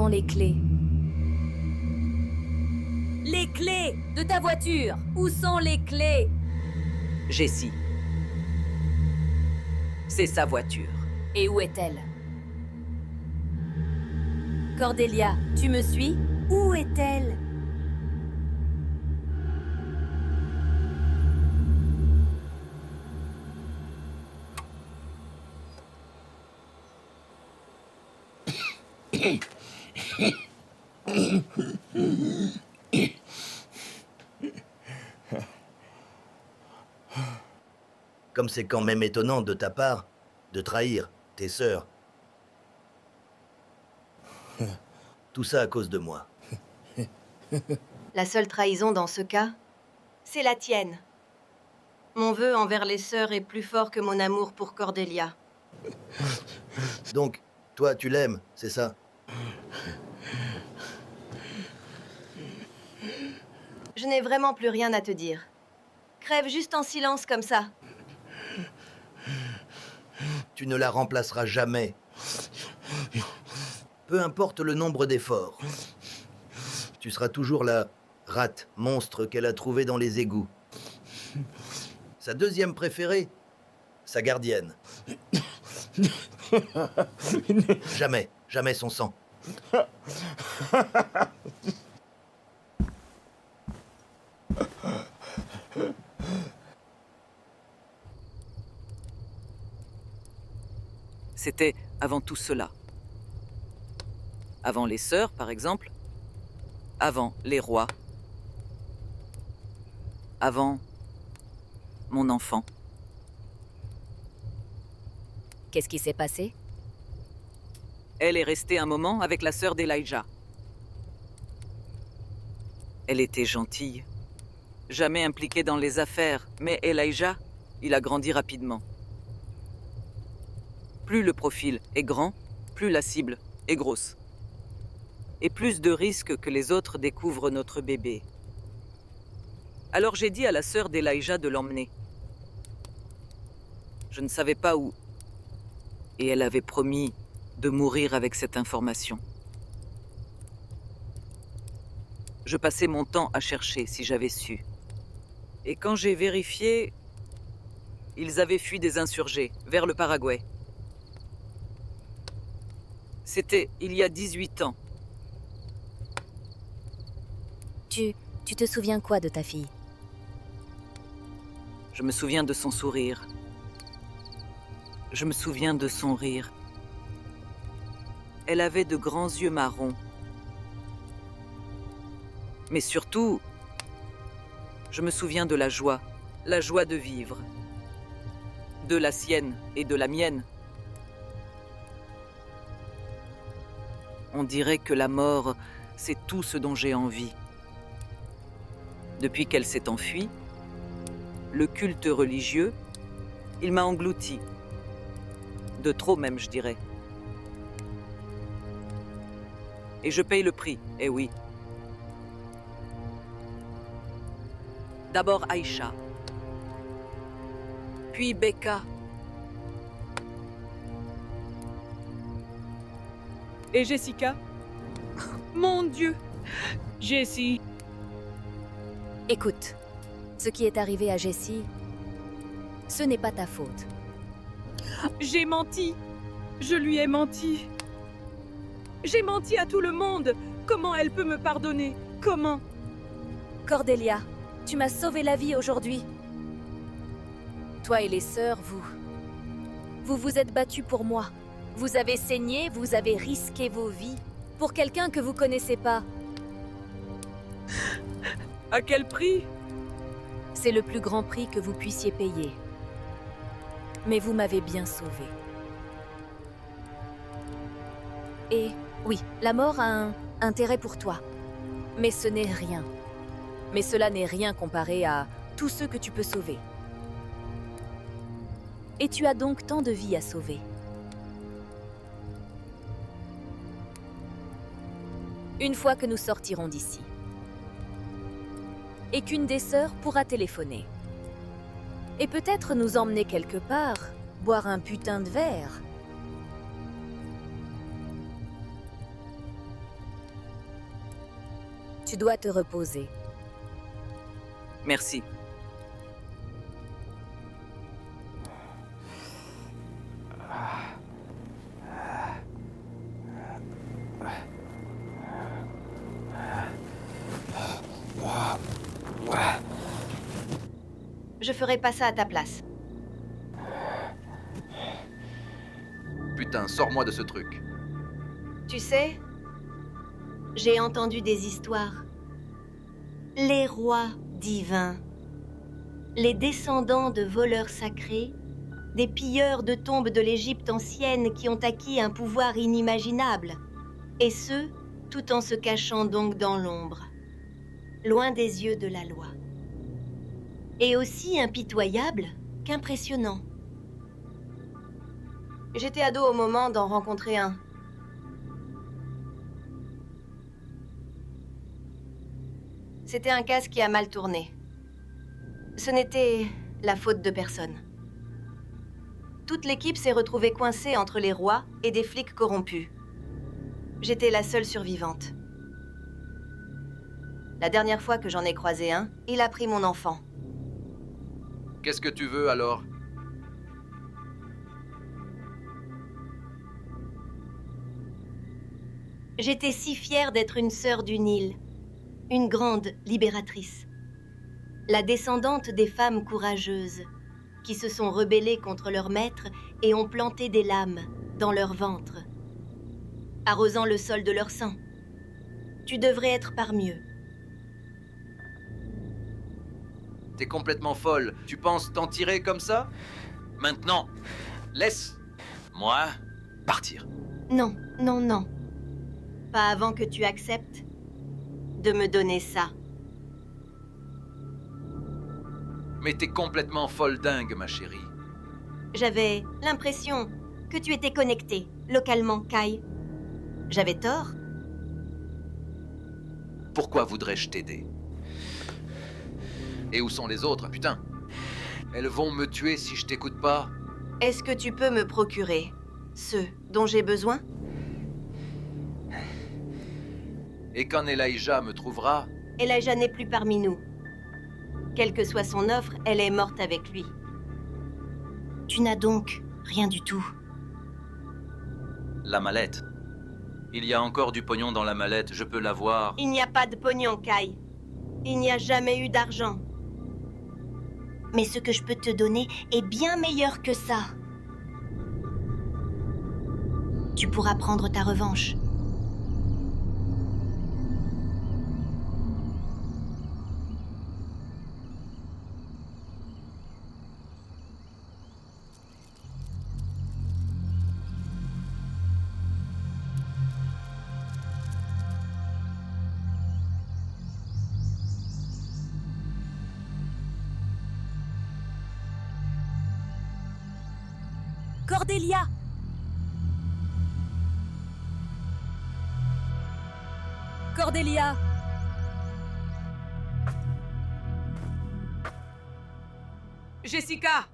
maintenant les clés? Les clés de ta voiture! Où sont les clés? Jessie. C'est sa voiture. Et où est-elle? Cordelia, tu me suis? Où est-elle? Comme c'est quand même étonnant de ta part de trahir tes sœurs. Tout ça à cause de moi. La seule trahison dans ce cas, c'est la tienne. Mon vœu envers les sœurs est plus fort que mon amour pour Cordelia. Donc, toi, tu l'aimes, c'est ça? Je n'ai vraiment plus rien à te dire. Crève juste en silence comme ça. Tu ne la remplaceras jamais. Peu importe le nombre d'efforts. Tu seras toujours la rate monstre qu'elle a trouvée dans les égouts. Sa deuxième préférée, sa gardienne. Jamais, jamais son sang. C'était avant tout cela. Avant les sœurs, par exemple. Avant les rois. Avant mon enfant. Qu'est-ce qui s'est passé? Elle est restée un moment avec la sœur d'Elijah. Elle était gentille, jamais impliquée dans les affaires, mais Elijah, il a grandi rapidement. Plus le profil est grand, plus la cible est grosse. Et plus de risques que les autres découvrent notre bébé. Alors j'ai dit à la sœur d'Elijah de l'emmener. Je ne savais pas où. Et elle avait promis de mourir avec cette information. Je passais mon temps à chercher si j'avais su. Et quand j'ai vérifié, ils avaient fui des insurgés vers le Paraguay. C'était il y a 18 ans. Tu te souviens quoi de ta fille? Je me souviens de son sourire. Je me souviens de son rire. Elle avait de grands yeux marrons. Mais surtout, je me souviens de la joie de vivre. De la sienne et de la mienne. On dirait que la mort, c'est tout ce dont j'ai envie. Depuis qu'elle s'est enfuie, le culte religieux, il m'a englouti. De trop même, je dirais. Et je paye le prix, eh oui. D'abord Aïcha. Puis Becca. Et Jessica? Mon Dieu! Jessie! Écoute, ce qui est arrivé à Jessie, ce n'est pas ta faute. J'ai menti. Je lui ai menti. J'ai menti à tout le monde. Comment elle peut me pardonner? Comment? Cordelia, tu m'as sauvé la vie aujourd'hui. Toi et les sœurs, vous vous êtes battus pour moi. Vous avez saigné, vous avez risqué vos vies pour quelqu'un que vous connaissez pas. À quel prix? C'est le plus grand prix que vous puissiez payer. Mais vous m'avez bien sauvé. Et oui, la mort a un intérêt pour toi. Mais ce n'est rien. Mais cela n'est rien comparé à tous ceux que tu peux sauver. Et tu as donc tant de vies à sauver. Une fois que nous sortirons d'ici. Et qu'une des sœurs pourra téléphoner. Et peut-être nous emmener quelque part, boire un putain de verre. Tu dois te reposer. Merci. Je ferai pas ça à ta place. Putain, sors-moi de ce truc. Tu sais, j'ai entendu des histoires. Les rois divins, les descendants de voleurs sacrés, des pilleurs de tombes de l'Égypte ancienne qui ont acquis un pouvoir inimaginable, et ce, tout en se cachant donc dans l'ombre, loin des yeux de la loi. Et aussi impitoyable qu'impressionnant. J'étais ado au moment d'en rencontrer un. C'était un casse qui a mal tourné. Ce n'était la faute de personne. Toute l'équipe s'est retrouvée coincée entre les rois et des flics corrompus. J'étais la seule survivante. La dernière fois que j'en ai croisé un, il a pris mon enfant. Qu'est-ce que tu veux alors? J'étais si fière d'être une sœur du Nil, une grande libératrice. La descendante des femmes courageuses, qui se sont rebellées contre leur maître et ont planté des lames dans leur ventre, arrosant le sol de leur sang. Tu devrais être parmi eux. T'es complètement folle. Tu penses t'en tirer comme ça? Maintenant, laisse-moi partir. Non, non, non. Pas avant que tu acceptes de me donner ça. Mais t'es complètement folle dingue, ma chérie. J'avais l'impression que tu étais connecté, localement, Kai. J'avais tort? Pourquoi voudrais-je t'aider? Et où sont les autres, putain? Elles vont me tuer si je t'écoute pas. Est-ce que tu peux me procurer ceux dont j'ai besoin? Et quand Elijah me trouvera... Elijah n'est plus parmi nous. Quelle que soit son offre, elle est morte avec lui. Tu n'as donc rien du tout. La mallette. Il y a encore du pognon dans la mallette, je peux l'avoir. Il n'y a pas de pognon, Kai. Il n'y a jamais eu d'argent. Mais ce que je peux te donner est bien meilleur que ça. Tu pourras prendre ta revanche. Cordelia! Cordelia! Jessica!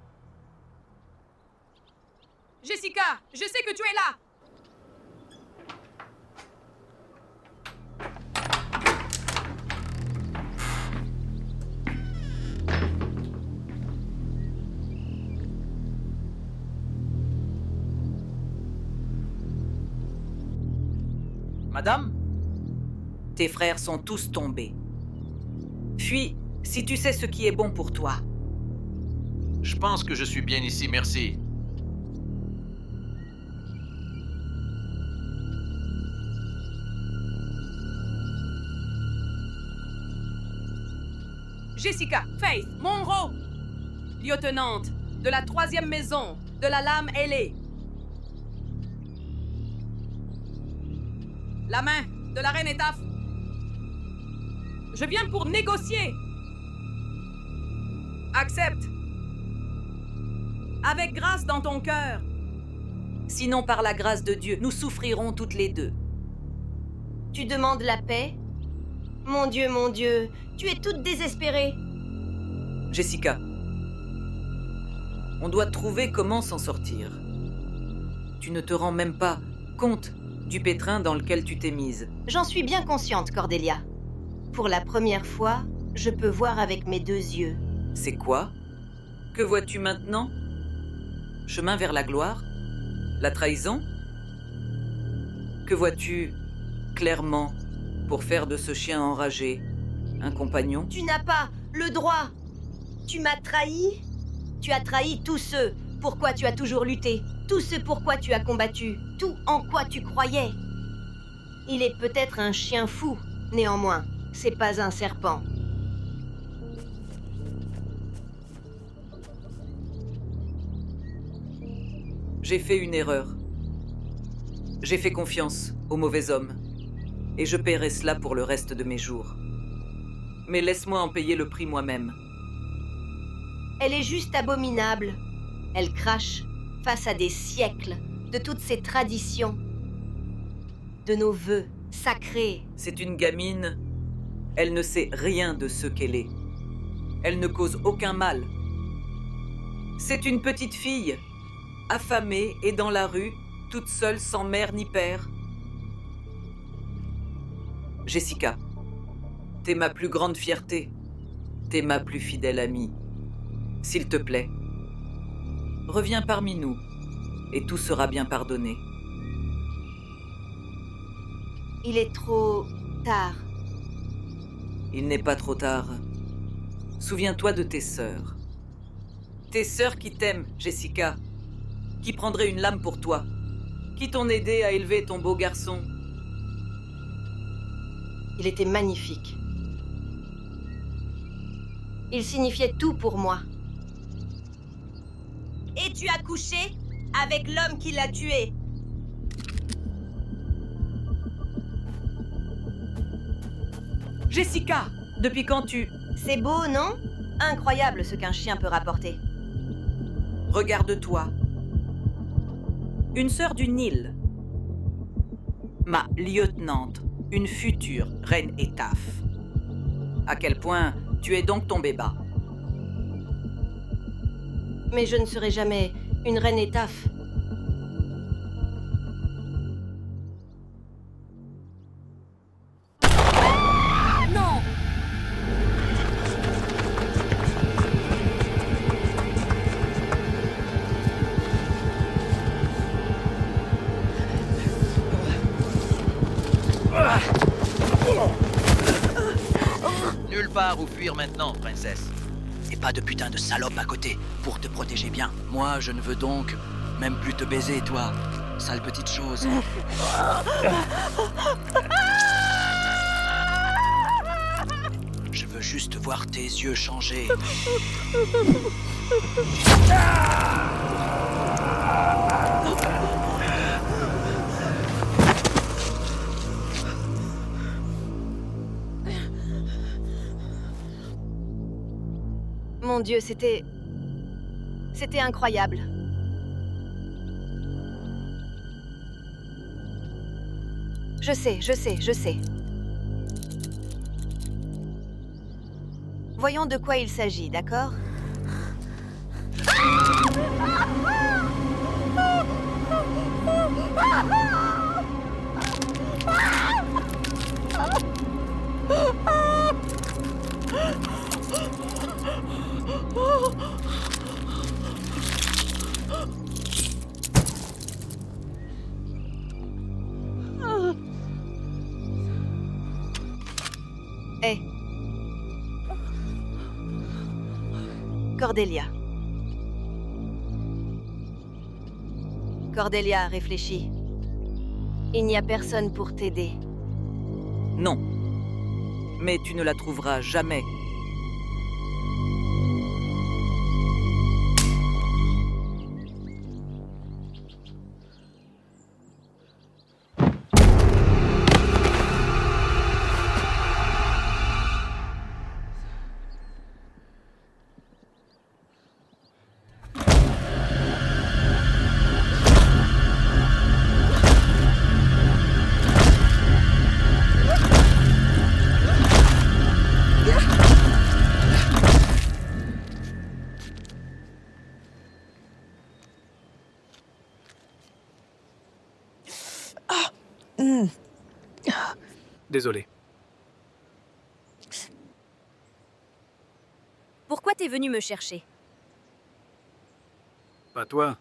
Jessica, je sais que tu es là! Madame? Tes frères sont tous tombés. Fuis, si tu sais ce qui est bon pour toi. Je pense que je suis bien ici, merci. Jessica, Faith, Monroe, lieutenante de la 3e maison de la lame ailée. La main de la reine Etaf. Je viens pour négocier. Accepte. Avec grâce dans ton cœur. Sinon, par la grâce de Dieu, nous souffrirons toutes les deux. Tu demandes la paix? Mon Dieu, tu es toute désespérée. Jessica, on doit trouver comment s'en sortir. Tu ne te rends même pas compte du pétrin dans lequel tu t'es mise. J'en suis bien consciente, Cordelia. Pour la première fois, je peux voir avec mes 2 yeux. C'est quoi? Que vois-tu maintenant? Chemin vers la gloire? La trahison? Que vois-tu clairement pour faire de ce chien enragé un compagnon? Tu n'as pas le droit. Tu m'as trahi. Tu as trahi tous ceux pourquoi tu as toujours lutté, tous ceux pourquoi tu as combattu, tout en quoi tu croyais. Il est peut-être un chien fou, néanmoins, c'est pas un serpent. J'ai fait une erreur. J'ai fait confiance au mauvais homme. Et je paierai cela pour le reste de mes jours. Mais laisse-moi en payer le prix moi-même. Elle est juste abominable. Elle crache face à des siècles de toutes ces traditions, de nos vœux sacrés. C'est une gamine. Elle ne sait rien de ce qu'elle est. Elle ne cause aucun mal. C'est une petite fille, affamée et dans la rue, toute seule sans mère ni père. Jessica, t'es ma plus grande fierté. T'es ma plus fidèle amie. S'il te plaît, reviens parmi nous et tout sera bien pardonné. Il est trop tard. Il n'est pas trop tard. Souviens-toi de tes sœurs. Tes sœurs qui t'aiment, Jessica. Qui prendraient une lame pour toi. Qui t'ont aidé à élever ton beau garçon. Il était magnifique. Il signifiait tout pour moi. Et tu as couché avec l'homme qui l'a tué. Jessica, depuis quand tu... C'est beau, non? Incroyable ce qu'un chien peut rapporter. Regarde-toi. Une sœur du Nil. Ma lieutenante, une future reine Etaf. À quel point tu es donc tombé bas. Mais je ne serai jamais une reine Etaf. Non! Nulle part où fuir maintenant, princesse. Et pas de putain de salope à côté, pour te protéger bien. Moi, je ne veux donc même plus te baiser, toi. Sale petite chose. Je veux juste voir tes yeux changer. Mon Dieu, c'était incroyable. Je sais. Voyons de quoi il s'agit, d'accord? Hé. Cordelia. Cordelia, réfléchis. Il n'y a personne pour t'aider. Non. Mais tu ne la trouveras jamais. Désolé. t'es venu me chercher? Pas toi.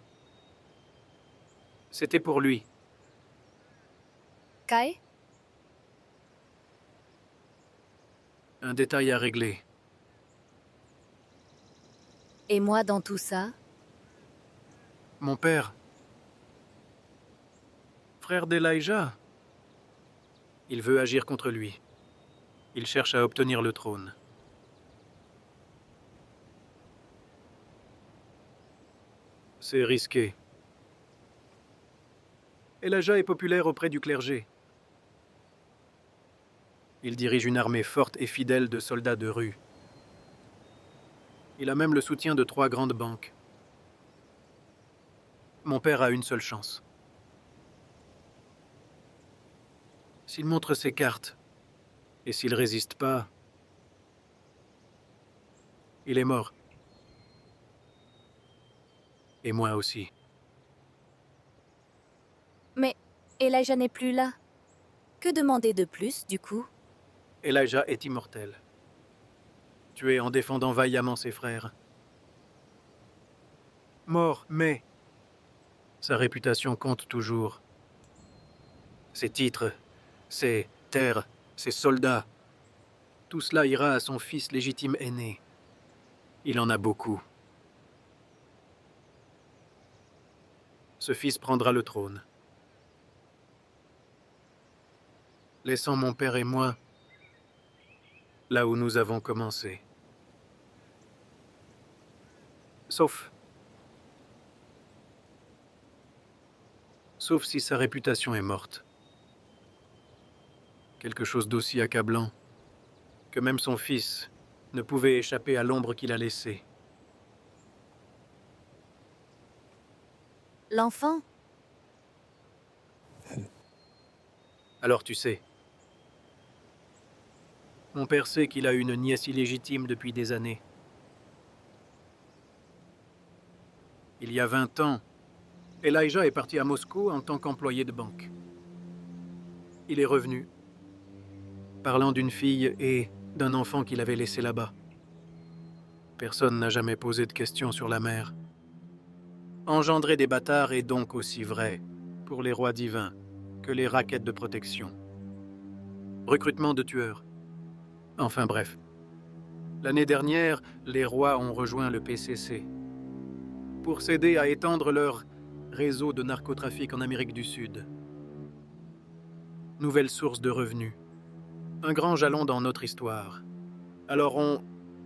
C'était pour lui. Kai? Un détail à régler. Et moi dans tout ça? Mon père. Frère d'Elijah. Il veut agir contre lui. Il cherche à obtenir le trône. C'est risqué. Elijah est populaire auprès du clergé. Il dirige une armée forte et fidèle de soldats de rue. Il a même le soutien de 3 grandes banques. Mon père a une seule chance. S'il montre ses cartes, et s'il résiste pas, il est mort. Et moi aussi. Mais Elijah n'est plus là. Que demander de plus, du coup? Elijah est immortel. Tué en défendant vaillamment ses frères. Mort, mais sa réputation compte toujours. Ses titres, ses terres, ses soldats, tout cela ira à son fils légitime aîné. Il en a beaucoup. Ce fils prendra le trône, laissant mon père et moi là où nous avons commencé. Sauf si sa réputation est morte. Quelque chose d'aussi accablant que même son fils ne pouvait échapper à l'ombre qu'il a laissée. L'enfant? Alors tu sais. Mon père sait qu'il a une nièce illégitime depuis des années. Il y a 20 ans, Elijah est parti à Moscou en tant qu'employé de banque. Il est revenu, parlant d'une fille et d'un enfant qu'il avait laissé là-bas. Personne n'a jamais posé de questions sur la mère. Engendrer des bâtards est donc aussi vrai pour les rois divins que les raquettes de protection. Recrutement de tueurs. Enfin bref. L'année dernière, les rois ont rejoint le PCC pour s'aider à étendre leur réseau de narcotrafic en Amérique du Sud. Nouvelle source de revenus. Un grand jalon dans notre histoire. Alors on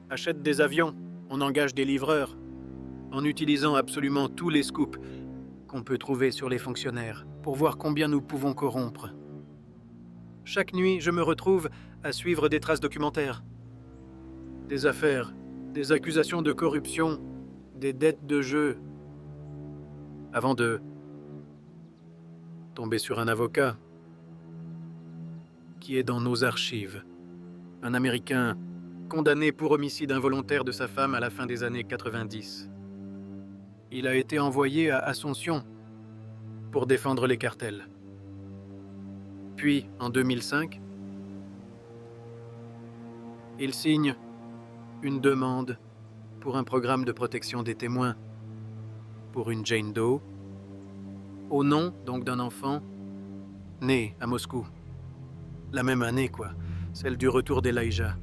achète des avions, on engage des livreurs, en utilisant absolument tous les scoops qu'on peut trouver sur les fonctionnaires pour voir combien nous pouvons corrompre. Chaque nuit, je me retrouve à suivre des traces documentaires. Des affaires, des accusations de corruption, des dettes de jeu. Avant de tomber sur un avocat qui est dans nos archives. Un Américain condamné pour homicide involontaire de sa femme à la fin des années 90. Il a été envoyé à Asunción pour défendre les cartels. Puis, en 2005, il signe une demande pour un programme de protection des témoins pour une Jane Doe, au nom donc d'un enfant né à Moscou. La même année, quoi, celle du retour d'Elijah.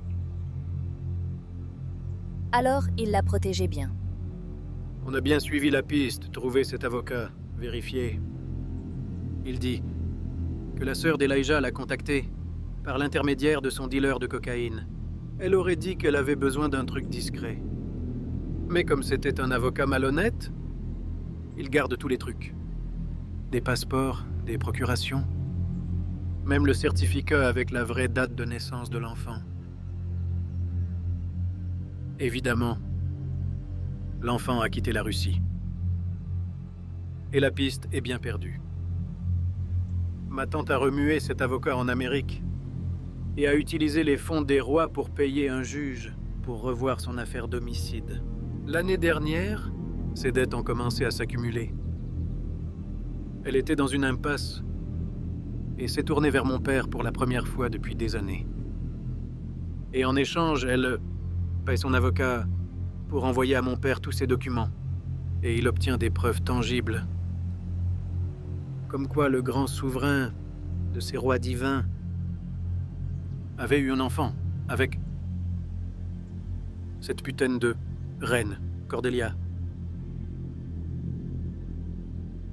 Alors, il l'a protégé bien. On a bien suivi la piste, trouvé cet avocat, vérifié. Il dit que la sœur d'Elijah l'a contacté par l'intermédiaire de son dealer de cocaïne. Elle aurait dit qu'elle avait besoin d'un truc discret. Mais comme c'était un avocat malhonnête, il garde tous les trucs. Des passeports, des procurations, même le certificat avec la vraie date de naissance de l'enfant. Évidemment, l'enfant a quitté la Russie. Et la piste est bien perdue. Ma tante a remué cet avocat en Amérique et a utilisé les fonds des rois pour payer un juge pour revoir son affaire d'homicide. L'année dernière, ses dettes ont commencé à s'accumuler. Elle était dans une impasse et s'est tournée vers mon père pour la première fois depuis des années. Et en échange, elle paye son avocat pour envoyer à mon père tous ses documents. Et il obtient des preuves tangibles. Comme quoi le grand souverain de ces rois divins avait eu un enfant avec cette putain de reine, Cordelia.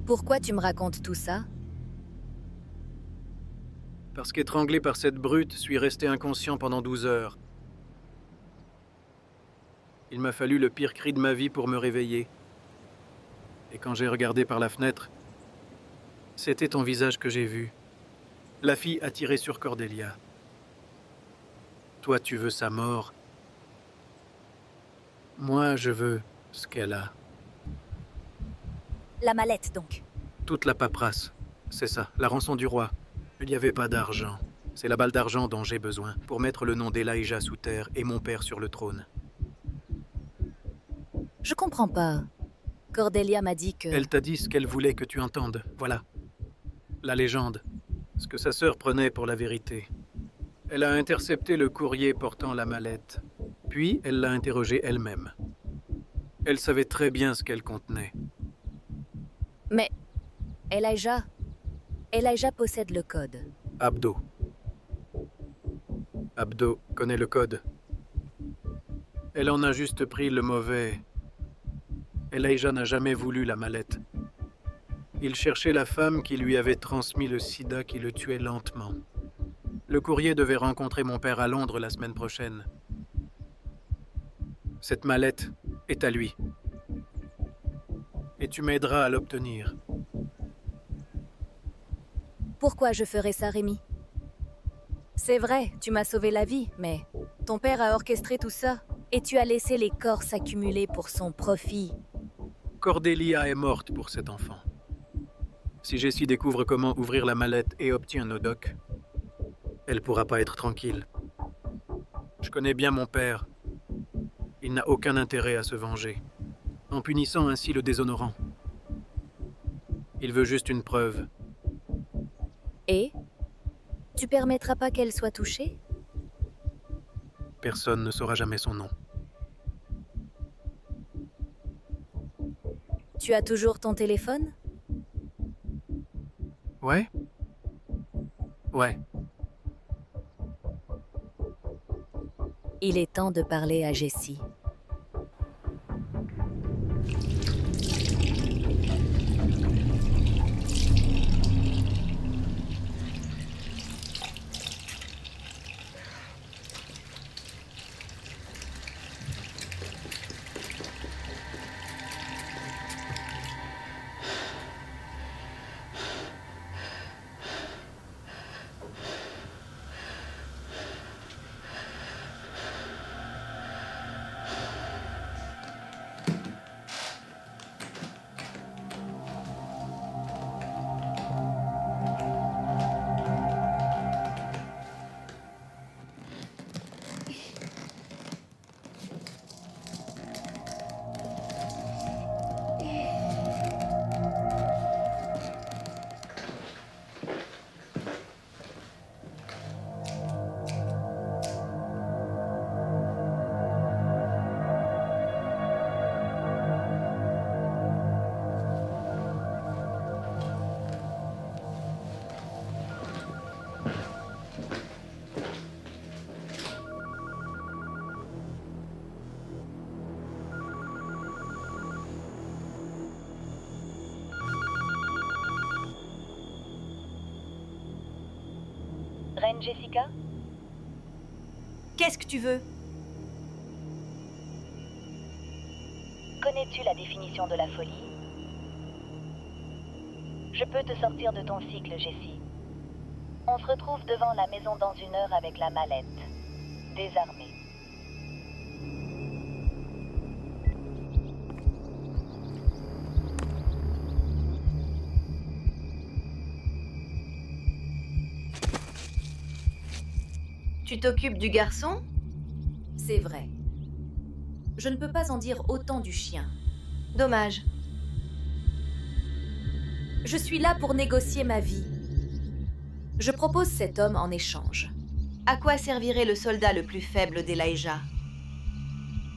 Pourquoi tu me racontes tout ça? Parce qu'étranglé par cette brute, suis resté inconscient pendant 12 heures. Il m'a fallu le pire cri de ma vie pour me réveiller. Et quand j'ai regardé par la fenêtre, c'était ton visage que j'ai vu. La fille a tiré sur Cordelia. Toi, tu veux sa mort. Moi, je veux ce qu'elle a. La mallette, donc. Toute la paperasse. C'est ça, la rançon du roi. Il n'y avait pas d'argent. C'est la balle d'argent dont j'ai besoin pour mettre le nom d'Elijah sous terre et mon père sur le trône. Je comprends pas. Cordelia m'a dit que... Elle t'a dit ce qu'elle voulait que tu entendes. Voilà. La légende. Ce que sa sœur prenait pour la vérité. Elle a intercepté le courrier portant la mallette. Puis, elle l'a interrogée elle-même. Elle savait très bien ce qu'elle contenait. Mais... Elijah possède le code. Abdo. Abdo connaît le code. Elle en a juste pris le mauvais. Elijah n'a jamais voulu la mallette. Il cherchait la femme qui lui avait transmis le sida qui le tuait lentement. Le courrier devait rencontrer mon père à Londres la semaine prochaine. Cette mallette est à lui. Et tu m'aideras à l'obtenir. Pourquoi je ferais ça, Rémi? C'est vrai, tu m'as sauvé la vie, mais ton père a orchestré tout ça, et tu as laissé les corps s'accumuler pour son profit. Cordelia est morte pour cet enfant. Si Jessie découvre comment ouvrir la mallette et obtient nos docs, elle pourra pas être tranquille. Je connais bien mon père. Il n'a aucun intérêt à se venger, en punissant ainsi le déshonorant. Il veut juste une preuve. Et? Tu permettras pas qu'elle soit touchée? Personne ne saura jamais son nom. Tu as toujours ton téléphone? Ouais? Ouais. Il est temps de parler à Jessie. Reine Jessica? Qu'est-ce que tu veux? Connais-tu la définition de la folie? Je peux te sortir de ton cycle, Jessie. On se retrouve devant la maison dans 1 heure avec la mallette. Désarmée. Tu t'occupes du garçon? C'est vrai. Je ne peux pas en dire autant du chien. Dommage. Je suis là pour négocier ma vie. Je propose cet homme en échange. À quoi servirait le soldat le plus faible d'Elijah?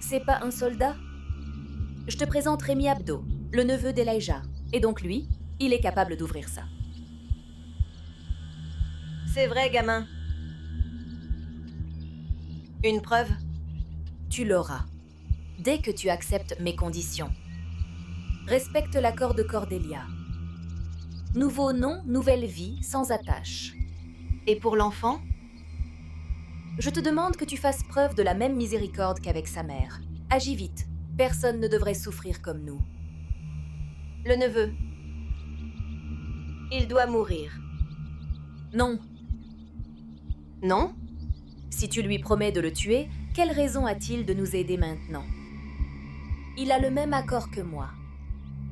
C'est pas un soldat, Je te présente Rémi Abdo, le neveu d'Elijah. Et donc lui, il est capable d'ouvrir ça. C'est vrai, gamin. Une preuve? Tu l'auras. Dès que tu acceptes mes conditions. Respecte l'accord de Cordelia. Nouveau nom, nouvelle vie, sans attache. Et pour l'enfant? Je te demande que tu fasses preuve de la même miséricorde qu'avec sa mère. Agis vite. Personne ne devrait souffrir comme nous. Le neveu. Il doit mourir. Non. Non? Si tu lui promets de le tuer, quelle raison a-t-il de nous aider maintenant? Il a le même accord que moi.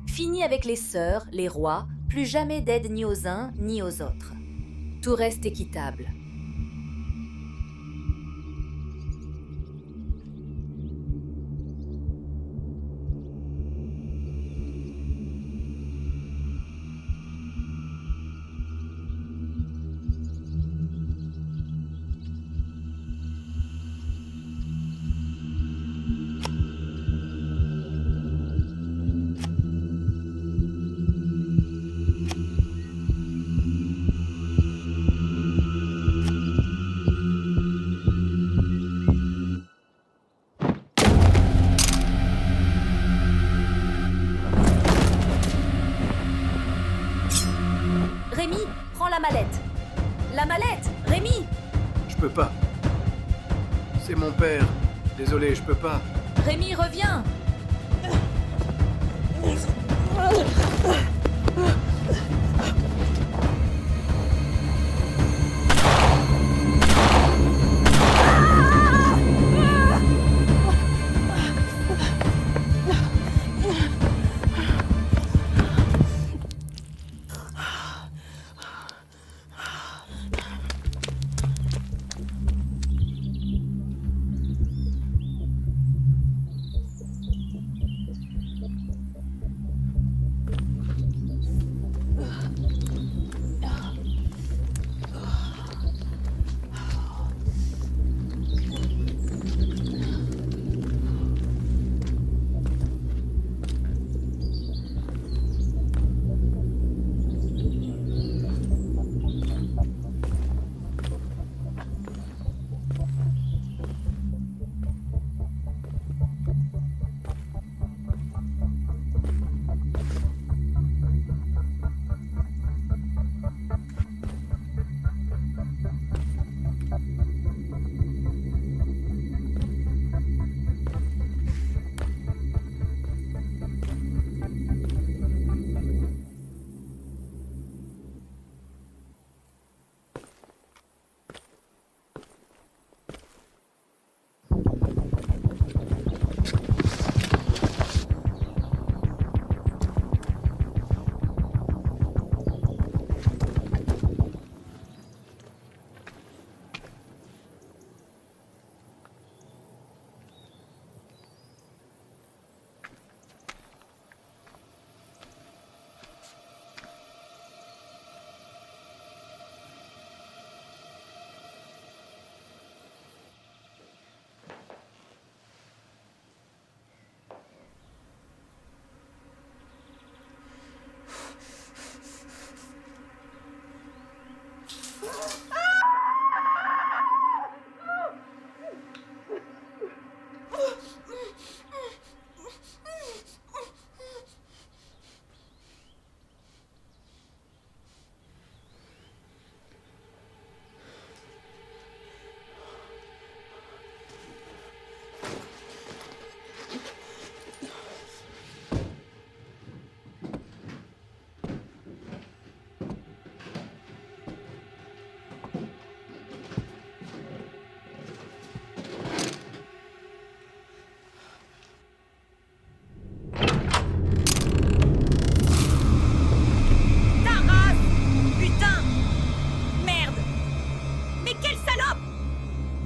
Fini avec les sœurs, les rois, plus jamais d'aide ni aux uns ni aux autres. Tout reste équitable. Rémi, prends la mallette. La mallette, Rémi! Je peux pas. C'est mon père. Désolé, je peux pas. Rémi, reviens!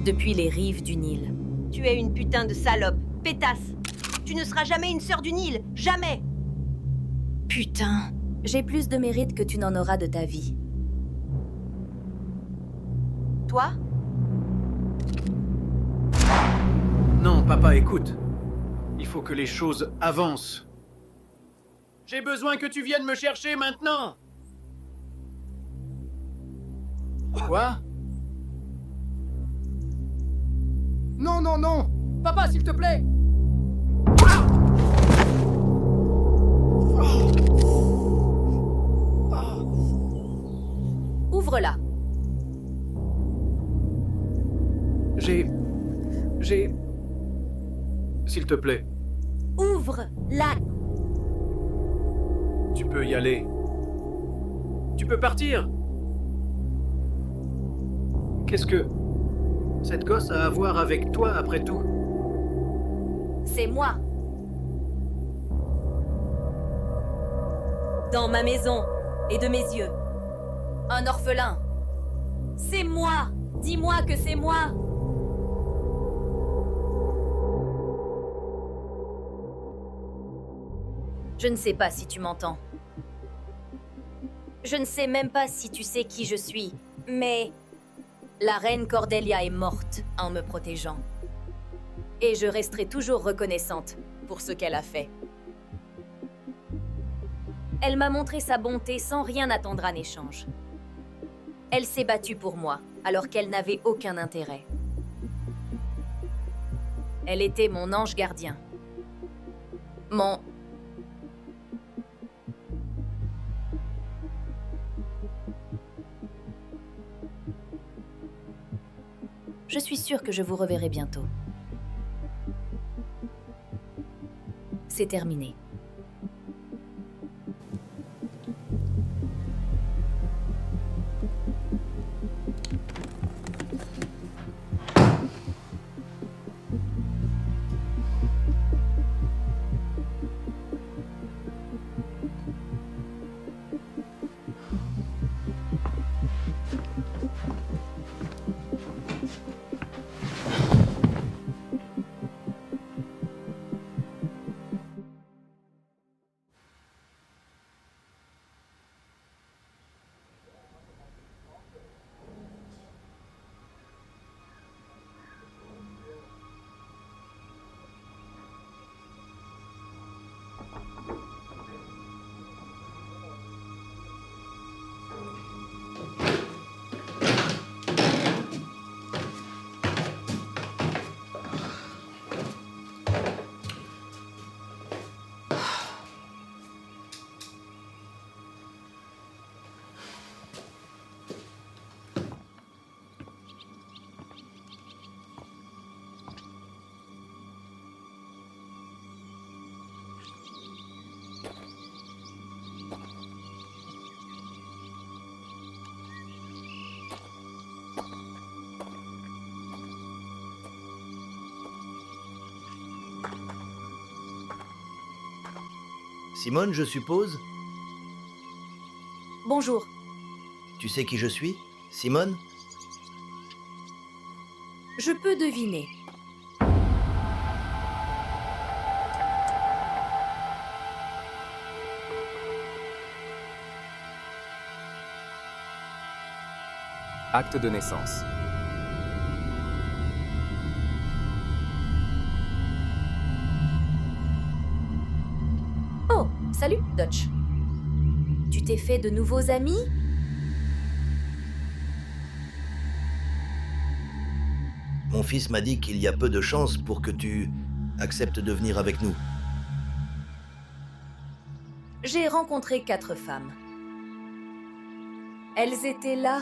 Depuis les rives du Nil. Tu es une putain de salope, pétasse. Tu ne seras jamais une sœur du Nil, jamais. Putain, j'ai plus de mérite que tu n'en auras de ta vie. Toi? Non, papa, écoute. Il faut que les choses avancent. J'ai besoin que tu viennes me chercher maintenant. Quoi? Non, non, non! Papa, s'il te plaît! Ouvre-la. J'ai... S'il te plaît, Ouvre-la. tu peux y aller. Tu peux partir. Qu'est-ce que cette gosse a à voir avec toi après tout? C'est moi. Dans ma maison et de mes yeux. Un orphelin. C'est moi. Dis-moi que c'est moi. Je ne sais pas si tu m'entends. Je ne sais même pas si tu sais qui je suis, mais la reine Cordelia est morte en me protégeant. Et je resterai toujours reconnaissante pour ce qu'elle a fait. Elle m'a montré sa bonté sans rien attendre en échange. Elle s'est battue pour moi, alors qu'elle n'avait aucun intérêt. Elle était mon ange gardien. Mon... Je suis sûre que je vous reverrai bientôt. C'est terminé. Simone, je suppose? Bonjour. Tu sais qui je suis? Simone? Je peux deviner. Acte de naissance. Oh, salut, Dutch. Tu t'es fait de nouveaux amis? Mon fils m'a dit qu'il y a peu de chances pour que tu acceptes de venir avec nous. J'ai rencontré 4 femmes. Elles étaient là,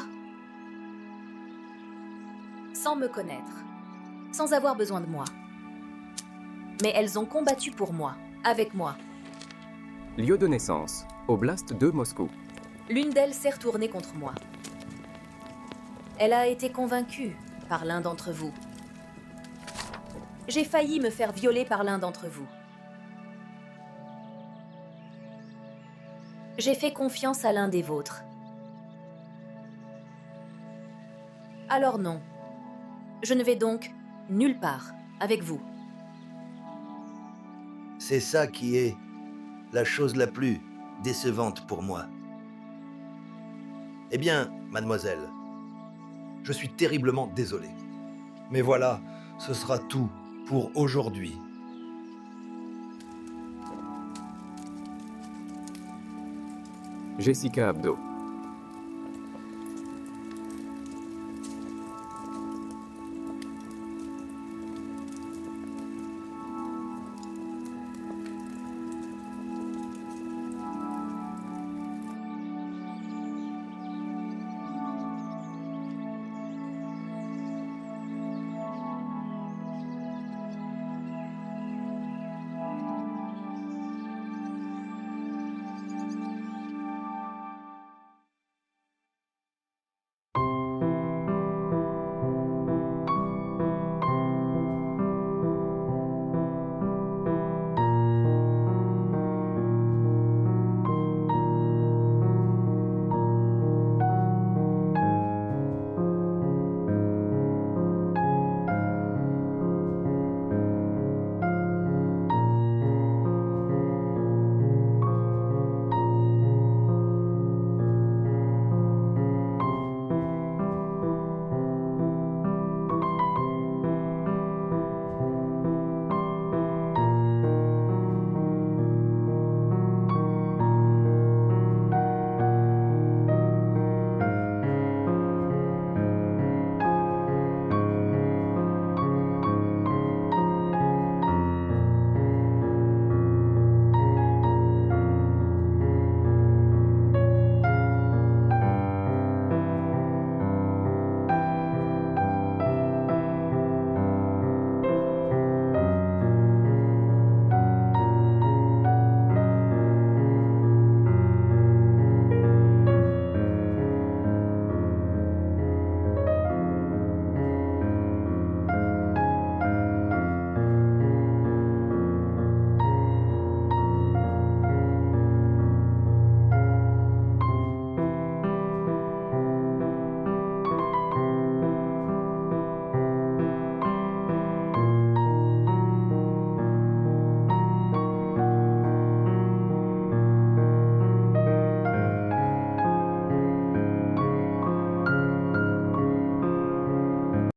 sans me connaître, sans avoir besoin de moi. Mais elles ont combattu pour moi, avec moi. Lieu de naissance. Oblast de Moscou. L'une d'elles s'est retournée contre moi. Elle a été convaincue par l'un d'entre vous. J'ai failli me faire violer par l'un d'entre vous. J'ai fait confiance à l'un des vôtres. Alors non, je ne vais donc nulle part avec vous. C'est ça qui est la chose la plus décevante pour moi. Eh bien, mademoiselle, je suis terriblement désolé. Mais voilà, ce sera tout pour aujourd'hui. Jessica Abdo.